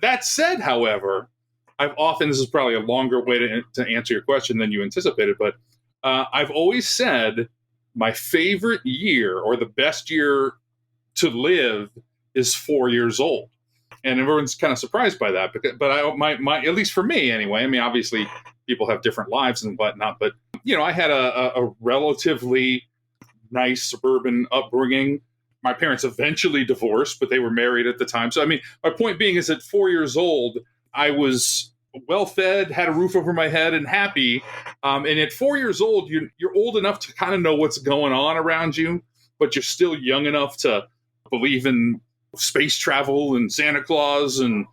D: that said, however, I've often, this is probably a longer way to answer your question than you anticipated, but I've always said my favorite year, or the best year to live, is 4 years old. And everyone's kind of surprised by that, but at least for me anyway. I mean, obviously people have different lives and whatnot, but I had a relatively nice suburban upbringing. my parents eventually divorced, but they were married at the time. So, I mean, my point being is at 4 years old, I was well fed, had a roof over my head, and happy. And at 4 years old, you're old enough to kind of know what's going on around you, but you're still young enough to believe in space travel and Santa Claus and,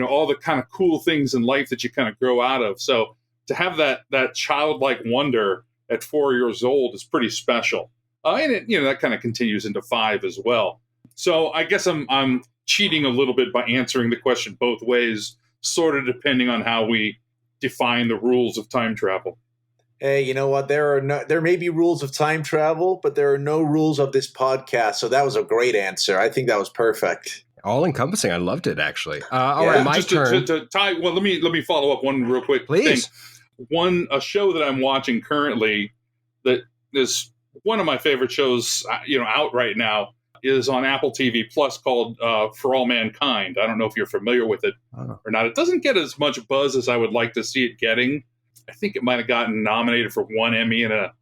D: all the kind of cool things in life that you kind of grow out of. So to have that childlike wonder at 4 years old is pretty special. And it, that kind of continues into 5 as well. So I guess I'm cheating a little bit by answering the question both ways, sort of depending on how we define the rules of time travel.
B: Hey, you know what? There may be rules of time travel, but there are no rules of this podcast. So that was a great answer. I think that was perfect.
A: All encompassing. I loved it, actually. All right, my turn.
D: To tie. Well, let me follow up one real quick.
A: Please.
D: A show that I'm watching currently that is one of my favorite shows, out right now, is on Apple TV Plus called For All Mankind. I don't know if you're familiar with it or not. It doesn't get as much buzz as I would like to see it getting. I think it might have gotten nominated for 1 Emmy in a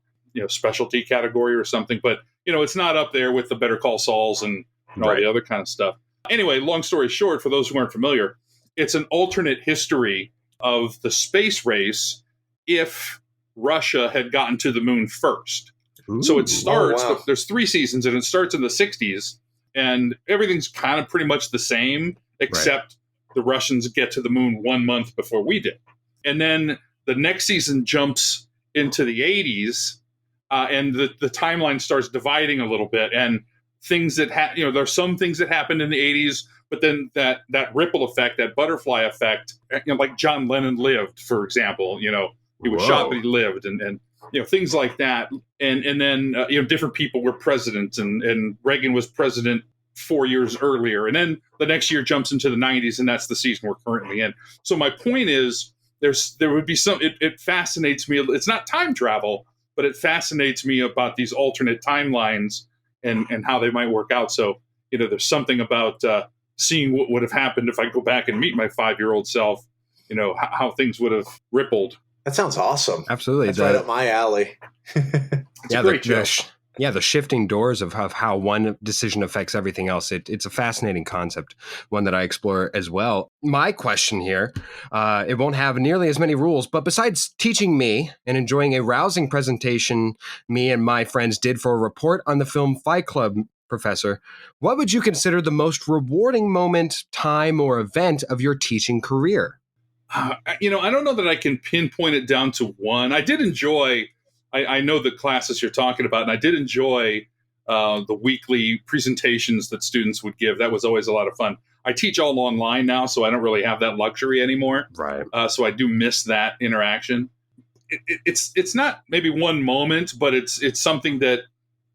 D: specialty category or something, but it's not up there with the Better Call Sauls and all the other kind of stuff. Anyway, long story short, for those who aren't familiar, it's an alternate history of the space race if Russia had gotten to the moon first. Ooh, so it starts, there's 3 seasons, and it starts in the 60s, and everything's kind of pretty much the same, except the Russians get to the moon 1 month before we did. And then the next season jumps into the 80s, and the timeline starts dividing a little bit, and things that there's some things that happened in the 80s, but then that ripple effect, that butterfly effect, like John Lennon lived, for example, he was shot, but he lived, and things like that. And then, different people were president, and Reagan was president 4 years earlier. And then the next year jumps into the 90s, and that's the season we're currently in. So my point is, there would be it fascinates me. It's not time travel, but it fascinates me about these alternate timelines and how they might work out. So, there's something about seeing what would have happened if I go back and meet my 5-year-old self, how things would have rippled.
B: That sounds awesome.
A: Absolutely.
B: That's right up my alley.
A: Yeah, the shifting doors of how one decision affects everything else. It's a fascinating concept, one that I explore as well. My question here, it won't have nearly as many rules, but besides teaching me and enjoying a rousing presentation me and my friends did for a report on the film Fight Club, Professor, what would you consider the most rewarding moment, time, or event of your teaching career?
D: I don't know that I can pinpoint it down to one. I did enjoy, I know the classes you're talking about, and I did enjoy the weekly presentations that students would give. That was always a lot of fun. I teach all online now, so I don't really have that luxury anymore.
A: Right.
D: So I do miss that interaction. It's not maybe one moment, but it's something that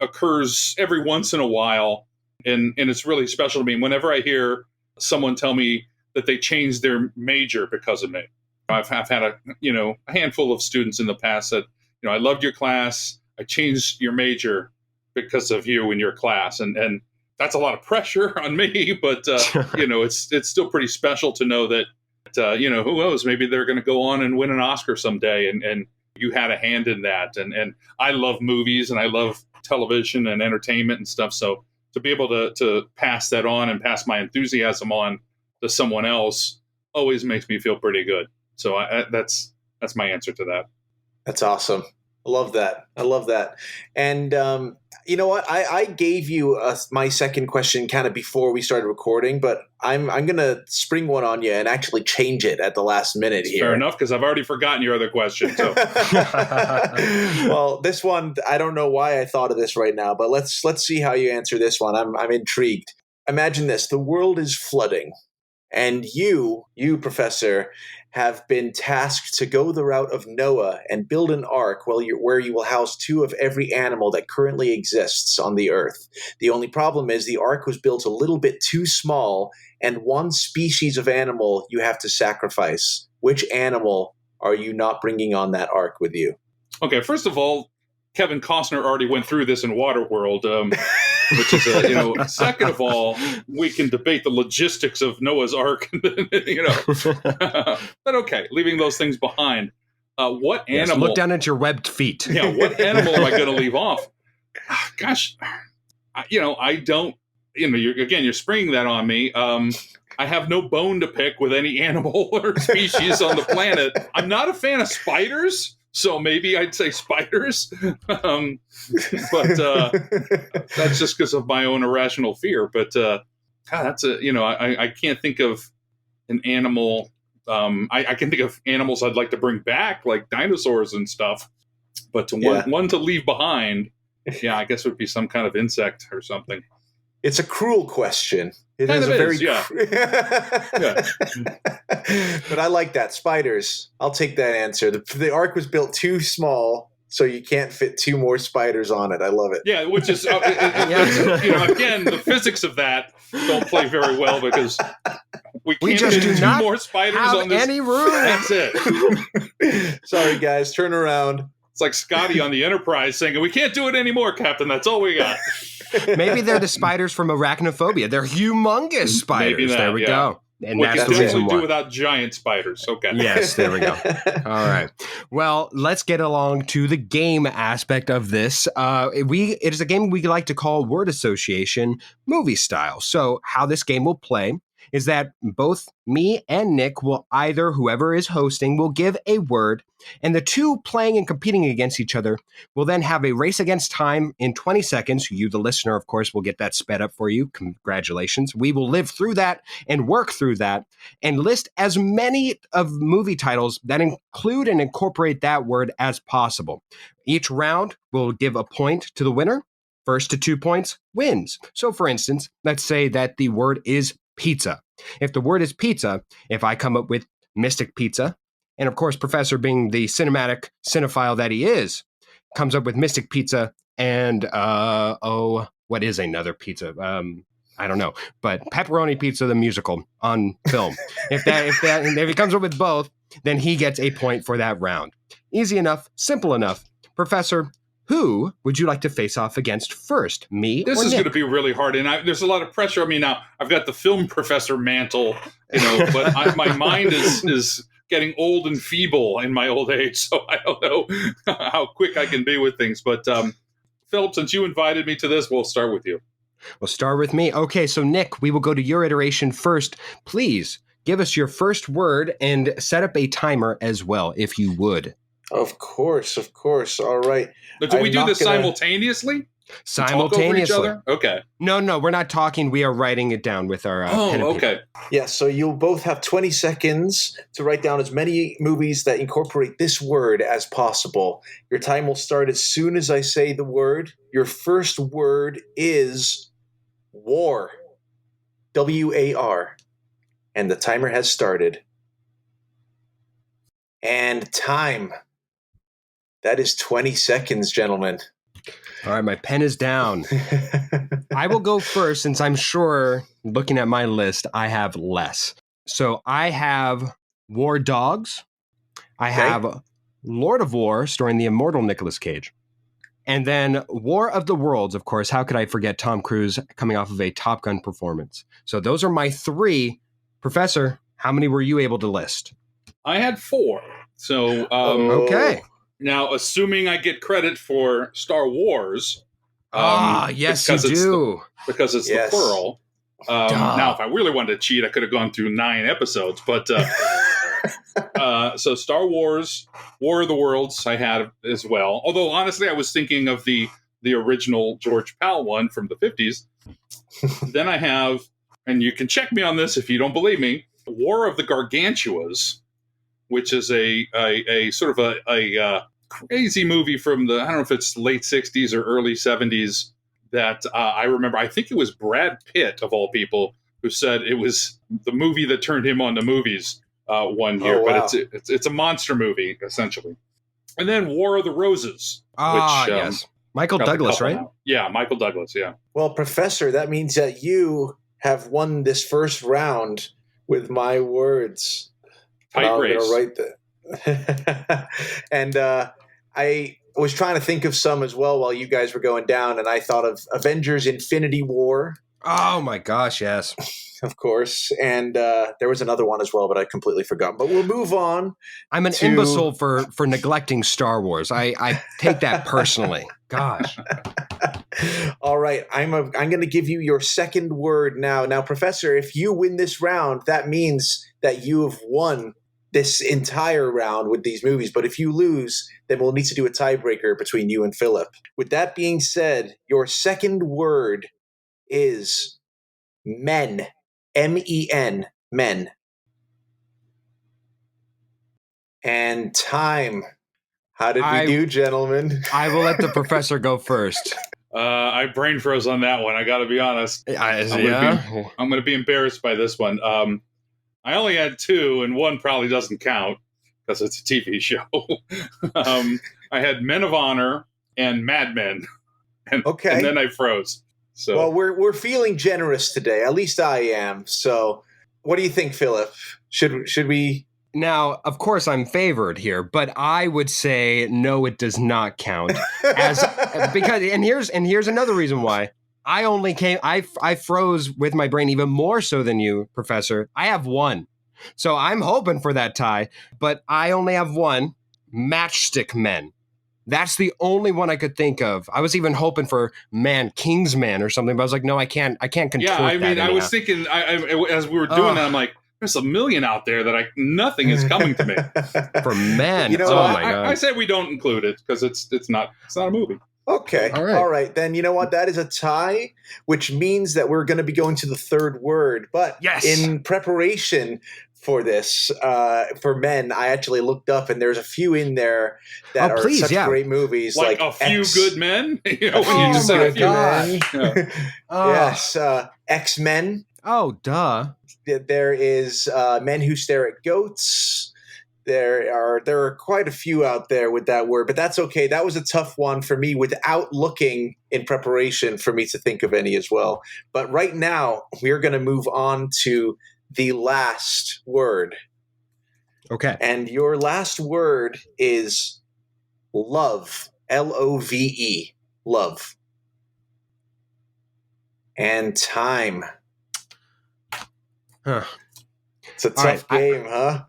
D: occurs every once in a while, and it's really special to me. Whenever I hear someone tell me that they changed their major because of me. I've had a handful of students in the past that, I loved your class. I changed your major because of you and your class. And that's a lot of pressure on me, but, it's still pretty special to know that, who knows, maybe they're going to go on and win an Oscar someday. And you had a hand in that. And I love movies and I love television and entertainment and stuff. So to be able to pass that on and pass my enthusiasm on to someone else always makes me feel pretty good. So that's my answer to that.
B: That's awesome. I love that. And you know what? I gave you my second question kind of before we started recording, but I'm going to spring one on you and actually change it at the last minute here.
D: Fair enough, because I've already forgotten your other question. So.
B: Well, this one, I don't know why I thought of this right now, but let's see how you answer this one. I'm intrigued. Imagine this: the world is flooding. And you, Professor, have been tasked to go the route of Noah and build an ark where you will house 2 of every animal that currently exists on the earth. The only problem is the ark was built a little bit too small, and 1 species of animal you have to sacrifice. Which animal are you not bringing on that ark with you?
D: Okay, first of all, Kevin Costner already went through this in Waterworld. Which is, second of all, we can debate the logistics of Noah's Ark, but okay, leaving those things behind. What animal?
A: Look down at your webbed feet.
D: Yeah, what animal am I going to leave off? Gosh, I don't. You're springing that on me. I have no bone to pick with any animal or species on the planet. I'm not a fan of spiders, so maybe I'd say spiders. But that's just because of my own irrational fear. But God, I can't think of an animal. I can think of animals I'd like to bring back, like dinosaurs and stuff. But one to leave behind, I guess would be some kind of insect or something.
B: It's a cruel question. It is a very But I like that. Spiders. I'll take that answer. The ark was built too small, so you can't fit 2 more spiders on it. I love it.
D: Yeah, which is again, the physics of that don't play very well because we just do 2 more spiders on this.
A: Any room.
D: That's it.
B: Sorry, guys. Turn around.
D: It's like Scotty on the Enterprise saying, "We can't do it anymore, Captain. That's all we got."
A: Maybe they're the spiders from Arachnophobia. They're humongous spiders.
D: Maybe that,
A: there we go. And
D: we
A: that's
D: can
A: the reason
D: definitely
A: why.
D: do without giant spiders. Okay.
A: Yes, there we go. All right. Well, let's get along to the game aspect of this. It is a game we like to call word association movie style. So how this game will play is that both me and Nick will whoever is hosting will give a word, and the two playing and competing against each other will then have a race against time in 20 seconds. You, the listener, of course, will get that sped up for you. Congratulations. We will live through that and work through that and list as many of movie titles that include and incorporate that word as possible. Each round will give a point to the winner. First to 2 points wins. So, for instance, let's say that the word is pizza. If the word is pizza, if I come up with Mystic Pizza, and of course, Professor, being the cinematic cinephile that he is, comes up with Mystic Pizza and, what is another pizza? I don't know, but Pepperoni Pizza, the musical on film. If he comes up with both, then he gets a point for that round. Easy enough, simple enough. Professor, who would you like to face off against first, me
D: This
A: or
D: is
A: Nick?
D: going to be really hard, and there's a lot of pressure on me now. I've got the film professor mantle, but my mind is getting old and feeble in my old age, so I don't know how quick I can be with things. But Philip, since you invited me to this, we'll start with you.
A: We'll start with me. Okay, so Nick, we will go to your iteration first. Please give us your first word and set up a timer as well, if you would.
B: Of course. All right.
D: But do we do this simultaneously?
A: Simultaneously.
D: Talk over each other? Okay.
A: No, we're not talking. We are writing it down with our pen and paper.
D: Okay.
B: Yeah, so you'll both have 20 seconds to write down as many movies that incorporate this word as possible. Your time will start as soon as I say the word. Your first word is war. W-A-R. And the timer has started. And time. That is 20 seconds, gentlemen.
A: All right, my pen is down. I will go first since I'm sure, looking at my list, I have less. So I have War Dogs. I have Lord of War, starring the immortal Nicolas Cage. And then War of the Worlds, of course. How could I forget Tom Cruise coming off of a Top Gun performance? So those are my 3. Professor, how many were you able to list?
D: I had 4. So
A: Okay.
D: Now, assuming I get credit for Star Wars.
A: Yes, you do.
D: Because it's the plural. Now, if I really wanted to cheat, I could have gone through 9 episodes. But so Star Wars, War of the Worlds, I had as well. Although, honestly, I was thinking of the original George Pal one from the 50s. Then I have, and you can check me on this if you don't believe me, War of the Gargantuas, which is a sort of a crazy movie from I don't know if it's late 60s or early 70s that I remember. I think it was Brad Pitt, of all people, who said it was the movie that turned him on to movies one year. But it's a monster movie, essentially. And then War of the Roses.
A: Yes. Michael Douglas, right?
D: Out. Yeah, Michael Douglas, yeah.
B: Well, Professor, that means that you have won this first round with my words.
D: Tight race.
B: I'm going to write that. And I was trying to think of some as well while you guys were going down, and I thought of Avengers Infinity War.
A: Oh, my gosh, yes.
B: Of course. And there was another one as well, but I completely forgot. But we'll move on.
A: I'm an imbecile for neglecting Star Wars. I take that personally. Gosh.
B: All right, I'm going to give you your second word now. Now, Professor, if you win this round, that means that you have won this entire round with these movies. But if you lose, then we'll need to do a tiebreaker between you and Philip. With that being said, your second word is men. Men. Men. And time. How did we do, gentlemen?
A: I will let the professor go first.
D: I brain froze on that one. I got to be honest. I'm going to be embarrassed by this one. I only had two, and one probably doesn't count because it's a TV show. I had Men of Honor and Mad Men, and then I froze. So,
B: well, we're feeling generous today. At least I am. So, what do you think, Philip? Should we?
A: Now, of course, I'm favored here, but I would say no, it does not count. Here's another reason why. I froze with my brain even more so than you, Professor. I have one. So I'm hoping for that tie, but I only have one. Matchstick Men. That's the only one I could think of. I was even hoping for Kingsman or something, but I was like, no, I can't contort
D: yeah, I mean,
A: that
D: I was thinking, as we were doing that, I'm like, there's a million out there that nothing is coming to me.
A: For men.
D: My God. I say we don't include it because it's not a movie.
B: Okay. All right. Then you know what? That is a tie, which means that we're going to be going to the third word. But in preparation for this, for men, I actually looked up and there's a few in there that are such great movies.
D: Like A Few Good Men? When you just said A Few Men.
B: Yeah. Yes. X-Men.
A: Oh, duh.
B: There is Men Who Stare at Goats. There are quite a few out there with that word, but that's okay. That was a tough one for me without looking in preparation for me to think of any as well. But right now, we're going to move on to the last word.
A: Okay.
B: And your last word is love. Love. Love. And time.
A: Huh.
B: It's a tough game, huh?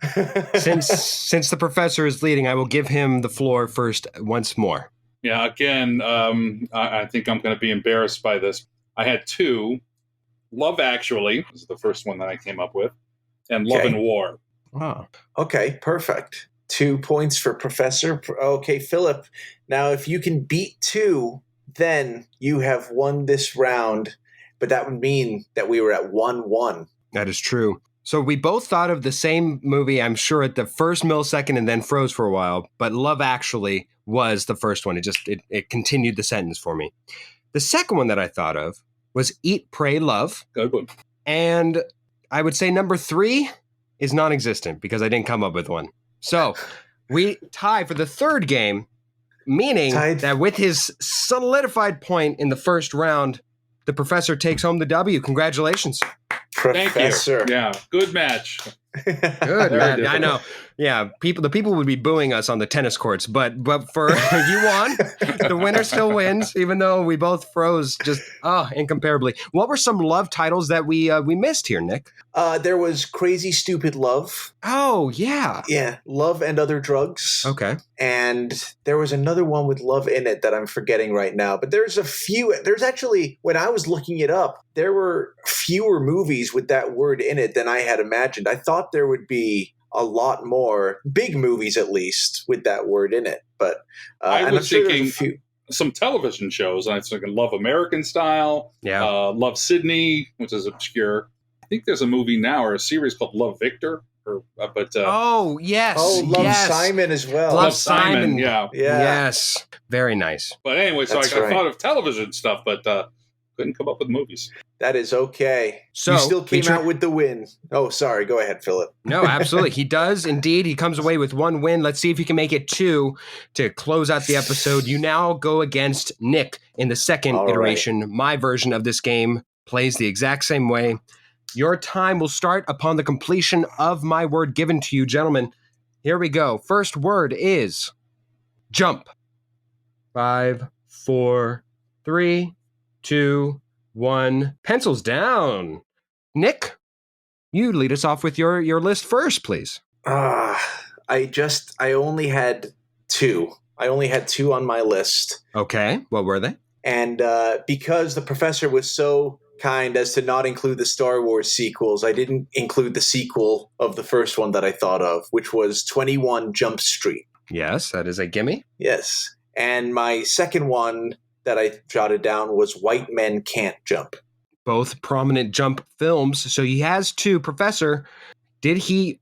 A: Since the professor is leading, I will give him the floor first once more.
D: Yeah, again, I think I'm going to be embarrassed by this. I had two. Love Actually was the first one that I came up with, and Love and War.
A: Wow.
B: Okay, perfect. 2 points for Professor. Okay, Philip, now if you can beat two, then you have won this round, but that would mean that we were at 1-1.
A: That is true. So we both thought of the same movie, I'm sure, at the first millisecond and then froze for a while. But Love Actually was the first one. It continued the sentence for me. The second one that I thought of was Eat, Pray, Love.
D: Good one.
A: And I would say number 3 is non-existent because I didn't come up with one. So we tie for the third game, meaning that with his solidified point in the first round, the professor takes home the W. Congratulations.
B: Professor.
D: Thank you. Yeah, good match.
A: Good, man. I know. Yeah, the people would be booing us on the tennis courts, but for you won. The winner still wins, even though we both froze just incomparably. What were some love titles that we missed here, Nick?
B: There was Crazy Stupid Love.
A: Oh, yeah.
B: Yeah, Love and Other Drugs.
A: Okay.
B: And there was another one with love in it that I'm forgetting right now. But there's a few. There's actually, when I was looking it up, there were fewer movies with that word in it than I had imagined. I thought there would be a lot more big movies, at least, with that word in it. But
D: I was thinking some television shows. I was thinking Love American Style, Love Sydney, which is obscure. I think there's a movie now or a series called Love Victor.
A: Oh, yes.
B: Oh, Love Simon as well.
A: Love Simon.
D: Yeah.
A: Yes. Very nice.
D: But anyway, so I thought of television stuff, but couldn't come up with movies.
B: That is okay.
A: So
B: you still came out with the win. Oh, sorry. Go ahead, Philip.
A: No, absolutely. He does indeed. He comes away with 1 win. Let's see if he can make it 2 to close out the episode. You now go against Nick in the second iteration. Right. My version of this game plays the exact same way. Your time will start upon the completion of my word given to you, gentlemen. Here we go. First word is jump. 5, 4, 3, 2, 1. Pencils down. Nick, you lead us off with your list first, please.
B: I only had 2. I only had 2 on my list.
A: Okay. What were they?
B: And because the professor was so kind as to not include the Star Wars sequels, I didn't include the sequel of the first one that I thought of, which was 21 Jump Street.
A: Yes, that is a gimme.
B: Yes. And my second one that I jotted down was White Men Can't Jump.
A: Both prominent Jump films. So he has two. Professor, did he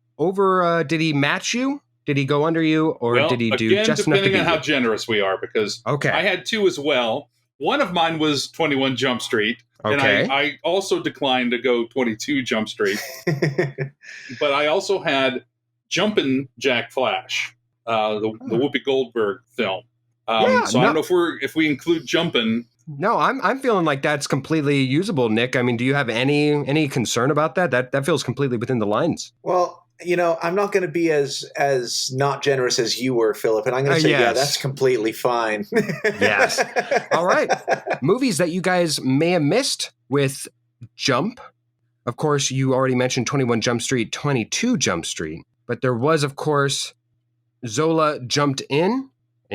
A: match you? Did he go under you, or did he do just enough to
D: depending
A: beat
D: on how
A: you?
D: generous we are, because
A: Okay.
D: I had two as well. One of mine was 21 Jump Street,
A: Okay.
D: and I also declined to go 22 Jump Street. But I also had Jumpin' Jack Flash, the Whoopi Goldberg film. I don't know if we include Jumpin'.
A: No, I'm feeling like that's completely usable, Nick. I mean, do you have any concern about that? That feels completely within the lines.
B: Well, I'm not going to be as not generous as you were, Philip, and I'm going to say, yeah, that's completely fine.
A: Yes. All right. Movies that you guys may have missed with Jump. Of course, you already mentioned 21 Jump Street, 22 Jump Street, but there was, of course, Zola Jumped In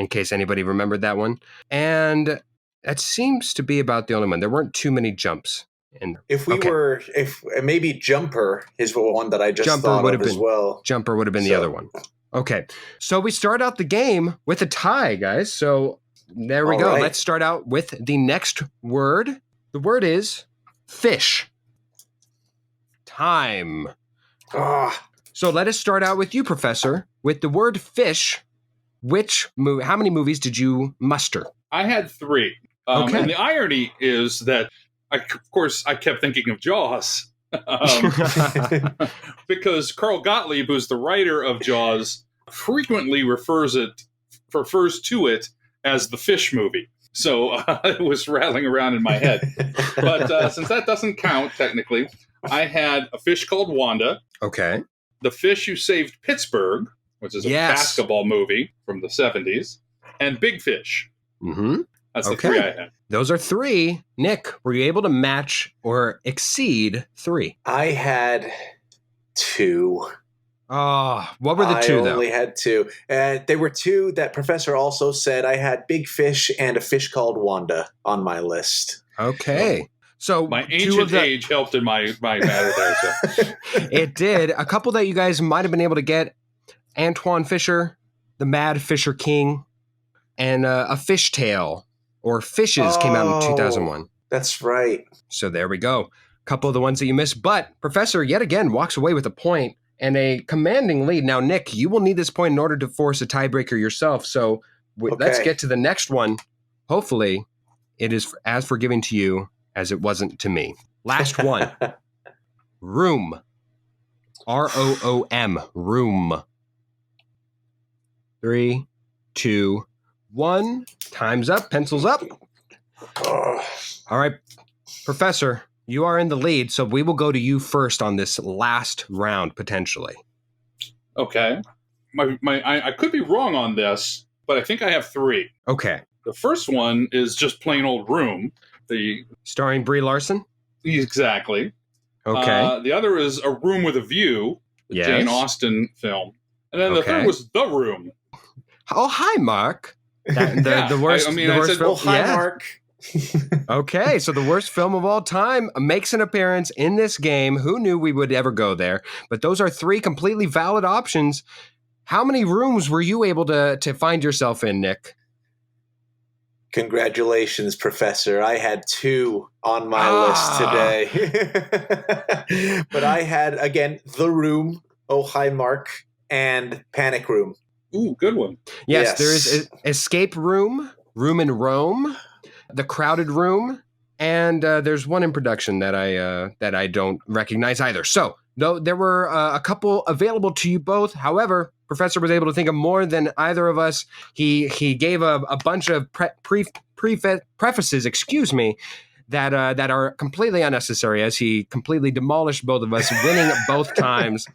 A: case anybody remembered that one. And that seems to be about the only one. There weren't too many jumps.
B: If maybe Jumper is the one that I just thought of as well.
A: Jumper would have been the other one. Okay. So we start out the game with a tie, guys. So there we go. Right. Let's start out with the next word. The word is fish. Time. So let us start out with you, Professor. With the word fish, how many movies did you muster?
D: I had 3.
A: Okay.
D: And the irony is that I kept thinking of Jaws, because Carl Gottlieb, who's the writer of Jaws, frequently refers to it as the fish movie. So it was rattling around in my head. But since that doesn't count, technically, I had A Fish Called Wanda.
A: Okay.
D: The Fish Who Saved Pittsburgh, which is a basketball movie from the 70s, and Big Fish.
A: Mm-hmm.
D: That's the 3 I had.
A: Those are 3. Nick, were you able to match or exceed 3?
B: I had 2.
A: What were the 2, though?
B: I only had 2. They were 2 that Professor also said. I had Big Fish and A Fish Called Wanda on my list.
A: Okay. So
D: my ancient age helped in my matter there. So.
A: It did. A couple that you guys might have been able to get: Antoine Fisher, The Mad Fisher King, and A Fish Tale, or Fishes, came out in 2001.
B: That's right.
A: So there we go. A couple of the ones that you missed. But Professor, yet again, walks away with a point and a commanding lead. Now, Nick, you will need this point in order to force a tiebreaker yourself. So let's get to the next one. Hopefully, it is as forgiving to you as it wasn't to me. Last one. Room. ROOM. Room. 3, 2, 1. Time's up. Pencils up. All right. Professor, you are in the lead, so we will go to you first on this last round, potentially.
D: Okay. I could be wrong on this, but I think I have 3.
A: Okay.
D: The first one is just plain old Room.
A: Starring Brie Larson?
D: Exactly.
A: Okay.
D: The other is A Room with a View, the Jane Austen film. And then the third was The Room.
A: Oh, hi, Mark. The worst.
B: film. Hi, Mark.
A: Okay, so the worst film of all time makes an appearance in this game. Who knew we would ever go there? But those are 3 completely valid options. How many rooms were you able to find yourself in, Nick?
B: Congratulations, Professor. I had 2 on my list today. But I had, again, The Room, Oh, Hi, Mark, and Panic Room.
D: Ooh, good one.
A: Yes. There is Escape Room, Room in Rome, The Crowded Room, and there's one in production that I don't recognize either. So there were a couple available to you both. However, Professor was able to think of more than either of us. He gave a bunch of prefaces, that are completely unnecessary, as he completely demolished both of us, winning both times.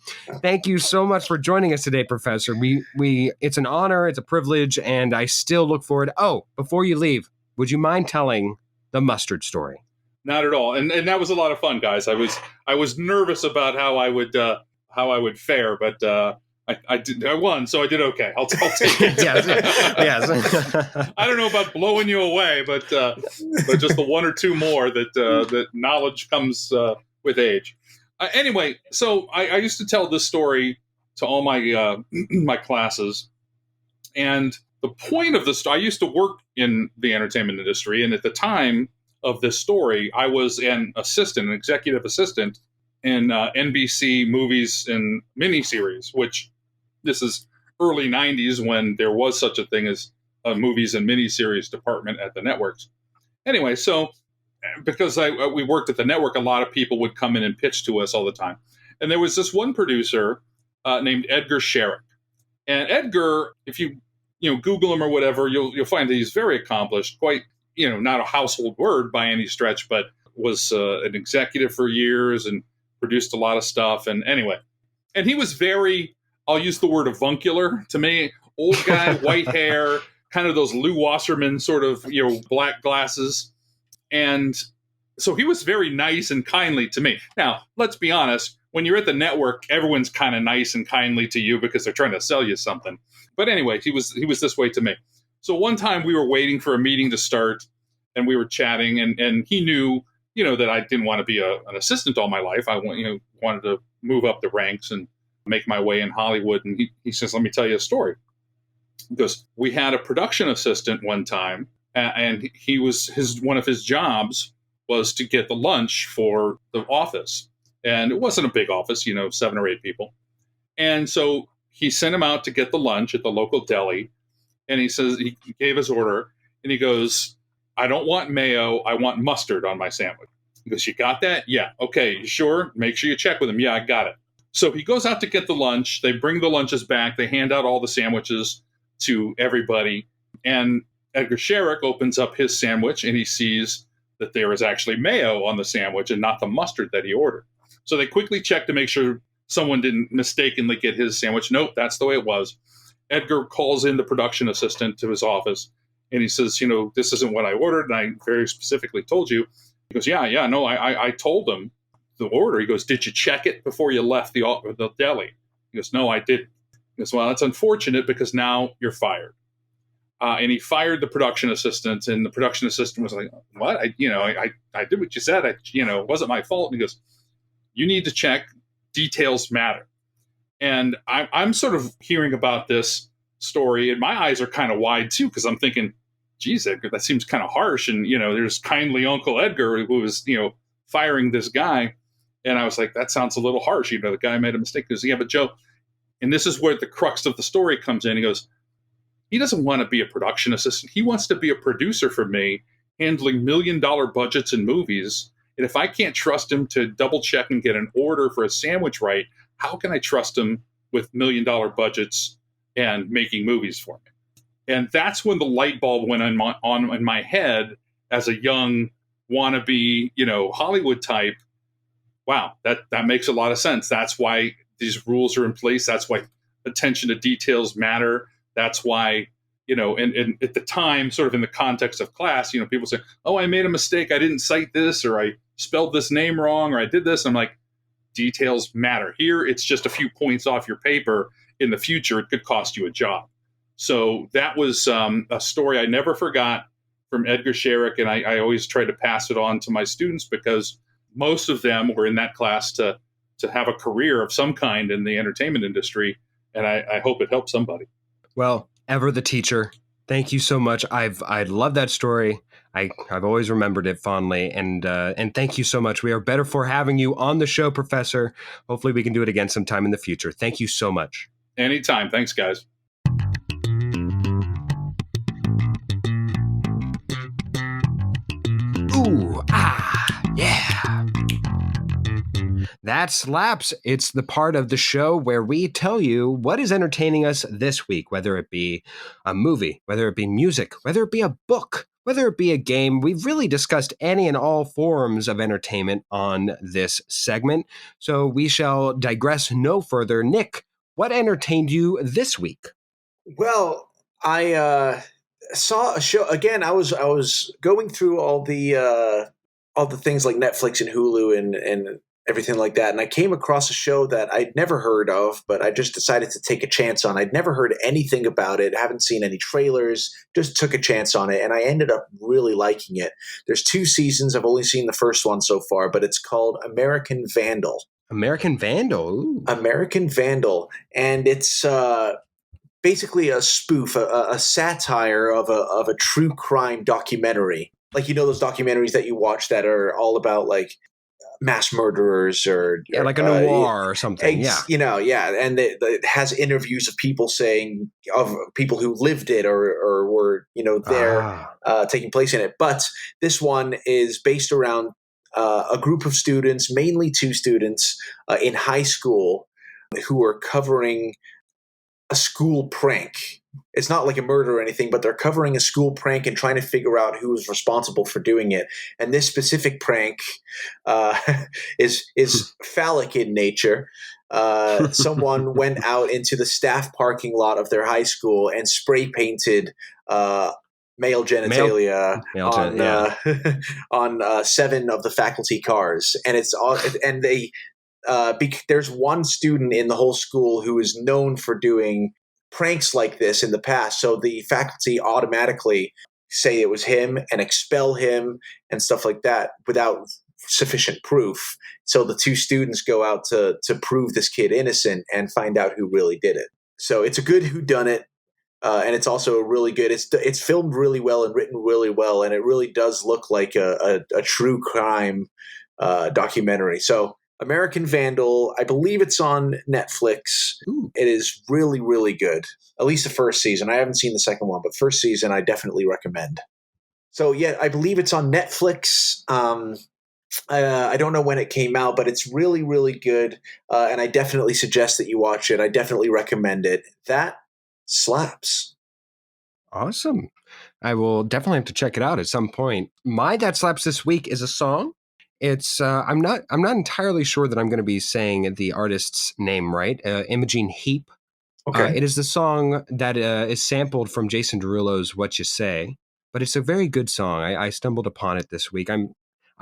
A: Thank you so much for joining us today, Professor. It's an honor, it's a privilege, and I still look forward. Oh, before you leave, would you mind telling the mustard story?
D: Not at all, and that was a lot of fun, guys. I was nervous about how I would fare, but I won, so I did okay. I'll take it.
A: Yes, yes.
D: I don't know about blowing you away, but just the one or two more that knowledge comes with age. Anyway, so I used to tell this story to all my my classes, and the point of the story, I used to work in the entertainment industry, and at the time of this story, I was an executive assistant in NBC movies and miniseries, which this is early 90s when there was such a thing as a movies and miniseries department at the networks. Anyway, so because we worked at the network, a lot of people would come in and pitch to us all the time. And there was this one producer named Edgar Sherrick. And Edgar, if you Google him or whatever, you'll find that he's very accomplished, quite, not a household word by any stretch, but was an executive for years and produced a lot of stuff. And anyway, and he was very, I'll use the word avuncular to me, old guy, white hair, kind of those Lou Wasserman sort of, black glasses. And so he was very nice and kindly to me. Now, let's be honest, when you're at the network, everyone's kind of nice and kindly to you because they're trying to sell you something. But anyway, he was this way to me. So one time we were waiting for a meeting to start and we were chatting, and he knew, that I didn't want to be an assistant all my life. I wanted to move up the ranks and make my way in Hollywood. And he says, let me tell you a story. Because we had a production assistant one time, and he was one of his jobs was to get the lunch for the office. And it wasn't a big office, 7 or 8 people. And so he sent him out to get the lunch at the local deli. And he says, he gave his order, and he goes, I don't want mayo. I want mustard on my sandwich. He goes, you got that? Yeah. Okay. You sure? Make sure you check with him. Yeah, I got it. So he goes out to get the lunch. They bring the lunches back. They hand out all the sandwiches to everybody. And Edgar Sherrick opens up his sandwich and he sees that there is actually mayo on the sandwich and not the mustard that he ordered. So they quickly check to make sure someone didn't mistakenly get his sandwich. Nope, that's the way it was. Edgar calls in the production assistant to his office and he says, this isn't what I ordered. And I very specifically told you. He goes, yeah, no, I told them the order. He goes, did you check it before you left the deli? He goes, no, I didn't. He goes, well, that's unfortunate because now you're fired. And he fired the production assistant, and the production assistant was like, what? I did what you said. It wasn't my fault. And he goes, you need to check. Details matter. And I'm sort of hearing about this story, and my eyes are kind of wide too, because I'm thinking, geez, Edgar, that seems kind of harsh. And, there's kindly Uncle Edgar who was, firing this guy. And I was like, that sounds a little harsh. The guy made a mistake. He goes, yeah, but Joe, and this is where the crux of the story comes in. He goes, he doesn't want to be a production assistant. He wants to be a producer for me, handling $1 million budgets in movies. And if I can't trust him to double check and get an order for a sandwich right, how can I trust him with $1 million budgets and making movies for me? And that's when the light bulb went on in my head as a young wannabe, Hollywood type. Wow, that makes a lot of sense. That's why these rules are in place. That's why attention to details matter. That's why, and at the time, sort of in the context of class, people say, oh, I made a mistake. I didn't cite this, or I spelled this name wrong, or I did this. I'm like, details matter. Here, it's just a few points off your paper. In the future, it could cost you a job. So that was a story I never forgot from Edgar Sherrick, and I always try to pass it on to my students because most of them were in that class to have a career of some kind in the entertainment industry, and I hope it helps somebody.
A: Well, ever the teacher. Thank you so much. I love that story. I've always remembered it fondly, and thank you so much. We are better for having you on the show, Professor. Hopefully, we can do it again sometime in the future. Thank you so much.
D: Anytime. Thanks, guys.
A: Ooh, yeah. That slaps. It's the part of the show where we tell you what is entertaining us this week, whether it be a movie, whether it be music, whether it be a book, whether it be a game. We've really discussed any and all forms of entertainment on this segment, so we shall digress no further. Nick, what entertained you this week?
B: Well, I saw a show again. I was going through all the things like Netflix and Hulu everything like that. And I came across a show that I'd never heard of, but I just decided to take a chance on. I'd never heard anything about it, haven't seen any trailers, just took a chance on it, and I ended up really liking it. There's 2 seasons. I've only seen the first one so far, but it's called American Vandal.
A: American Vandal. Ooh.
B: American Vandal. And it's basically a spoof, a satire of a true crime documentary. Like, those documentaries that you watch that are all about like mass murderers or
A: like a noir or something.
B: And it has interviews of people who lived it or were there taking place in it. But this one is based around a group of students, mainly 2 students in high school, who are covering a school prank. It's not like a murder or anything, but they're covering a school prank and trying to figure out who was responsible for doing it. And this specific prank is phallic in nature. Someone went out into the staff parking lot of their high school and spray painted male genitalia on 7 of the faculty cars, and there's one student in the whole school who is known for doing pranks like this in the past. So the faculty automatically say it was him and expel him and stuff like that without sufficient proof. So the 2 students go out to prove this kid innocent and find out who really did it. So it's a good whodunit. And it's also really good. It's filmed really well and written really well, and it really does look like a true crime documentary. So American Vandal, I believe it's on Netflix.
A: Ooh.
B: It is really, really good. At least the first season. I haven't seen the second one, but first season I definitely recommend. So yeah, I believe it's on Netflix. I don't know when it came out, but it's really, really good. And I definitely suggest that you watch it. I definitely recommend it. That slaps.
A: Awesome. I will definitely have to check it out at some point. My That Slaps this week is a song. It's I'm not entirely sure that I'm going to be saying the artist's name right. Imogene Heap.
B: Okay.
A: It is the song that is sampled from Jason Derulo's "What You Say," but it's a very good song. I stumbled upon it this week.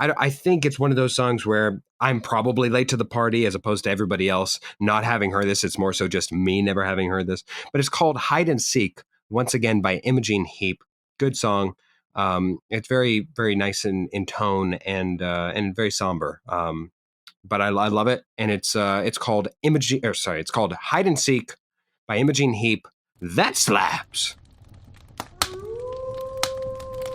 A: I think it's one of those songs where I'm probably late to the party as opposed to everybody else not having heard this. It's more so just me never having heard this. But it's called "Hide and Seek," once again by Imogene Heap. Good song. It's very, very nice in tone and very somber. But I love it, and it's called it's called "Hide and Seek" by Imogene Heap. That slaps.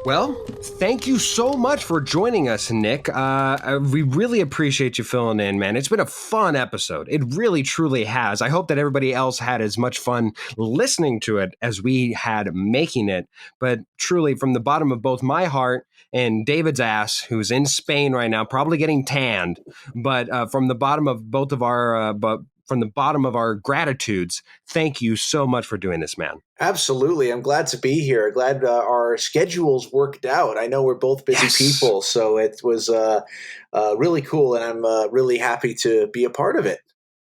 A: Well, thank you so much for joining us, Nick. We really appreciate you filling in, man. It's been a fun episode. It really, truly has. I hope that everybody else had as much fun listening to it as we had making it. But truly, from the bottom of both my heart and David's ass, who's in Spain right now, probably getting tanned, but from the bottom of both of our from the bottom of our gratitudes, thank you so much for doing this, man.
B: Absolutely. I'm glad to be here. Glad our schedules worked out. I know we're both busy people, so it was really cool, and I'm really happy to be a part of it.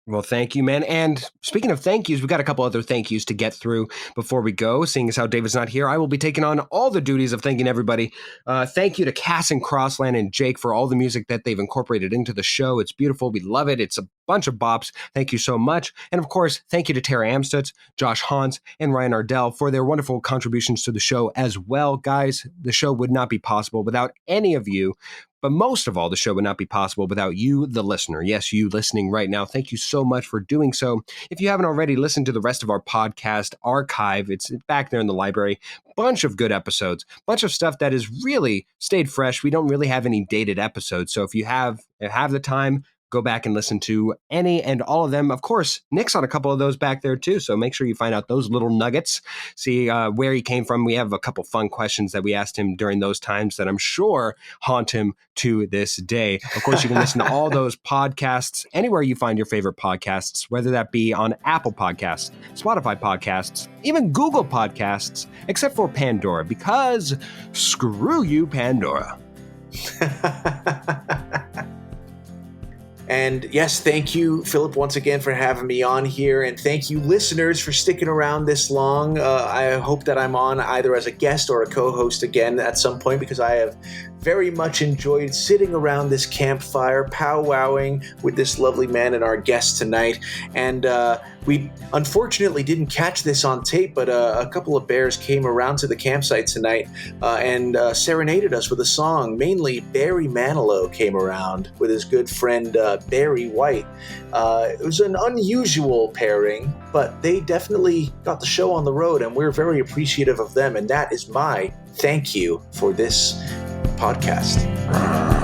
A: Well, thank you, man. And speaking of thank yous, we've got a couple other thank yous to get through before we go. Seeing as how David's not here, I will be taking on all the duties of thanking everybody. Thank you to Cass and Crossland and Jake for all the music that they've incorporated into the show. It's beautiful. We love it. It's a bunch of bops. Thank you so much. And of course, thank you to Tara Amstutz, Josh Hans, and Ryan Ardell for their wonderful contributions to the show as well. Guys, the show would not be possible without any of you. But most of all, the show would not be possible without you, the listener. Yes, you listening right now. Thank you so much for doing so. If you haven't already listened to the rest of our podcast archive, it's back there in the library. Bunch of good episodes. Bunch of stuff that has really stayed fresh. We don't really have any dated episodes. So if you have the time, go back and listen to any and all of them. Of course, Nick's on a couple of those back there too, so make sure you find out those little nuggets, see where he came from. We have a couple fun questions that we asked him during those times that I'm sure haunt him to this day. Of course, you can listen to all those podcasts anywhere you find your favorite podcasts, whether that be on Apple Podcasts, Spotify Podcasts, even Google Podcasts, except for Pandora, because screw you, Pandora.
B: And yes, thank you, Philip, once again for having me on here. And thank you, listeners, for sticking around this long. I hope that I'm on either as a guest or a co-host again at some point, because I have very much enjoyed sitting around this campfire, powwowing with this lovely man and our guest tonight. And we unfortunately didn't catch this on tape, but a couple of bears came around to the campsite tonight and serenaded us with a song. Mainly Barry Manilow came around with his good friend Barry White. It was an unusual pairing, but they definitely got the show on the road, and we're very appreciative of them. And that is my thank you for this podcast.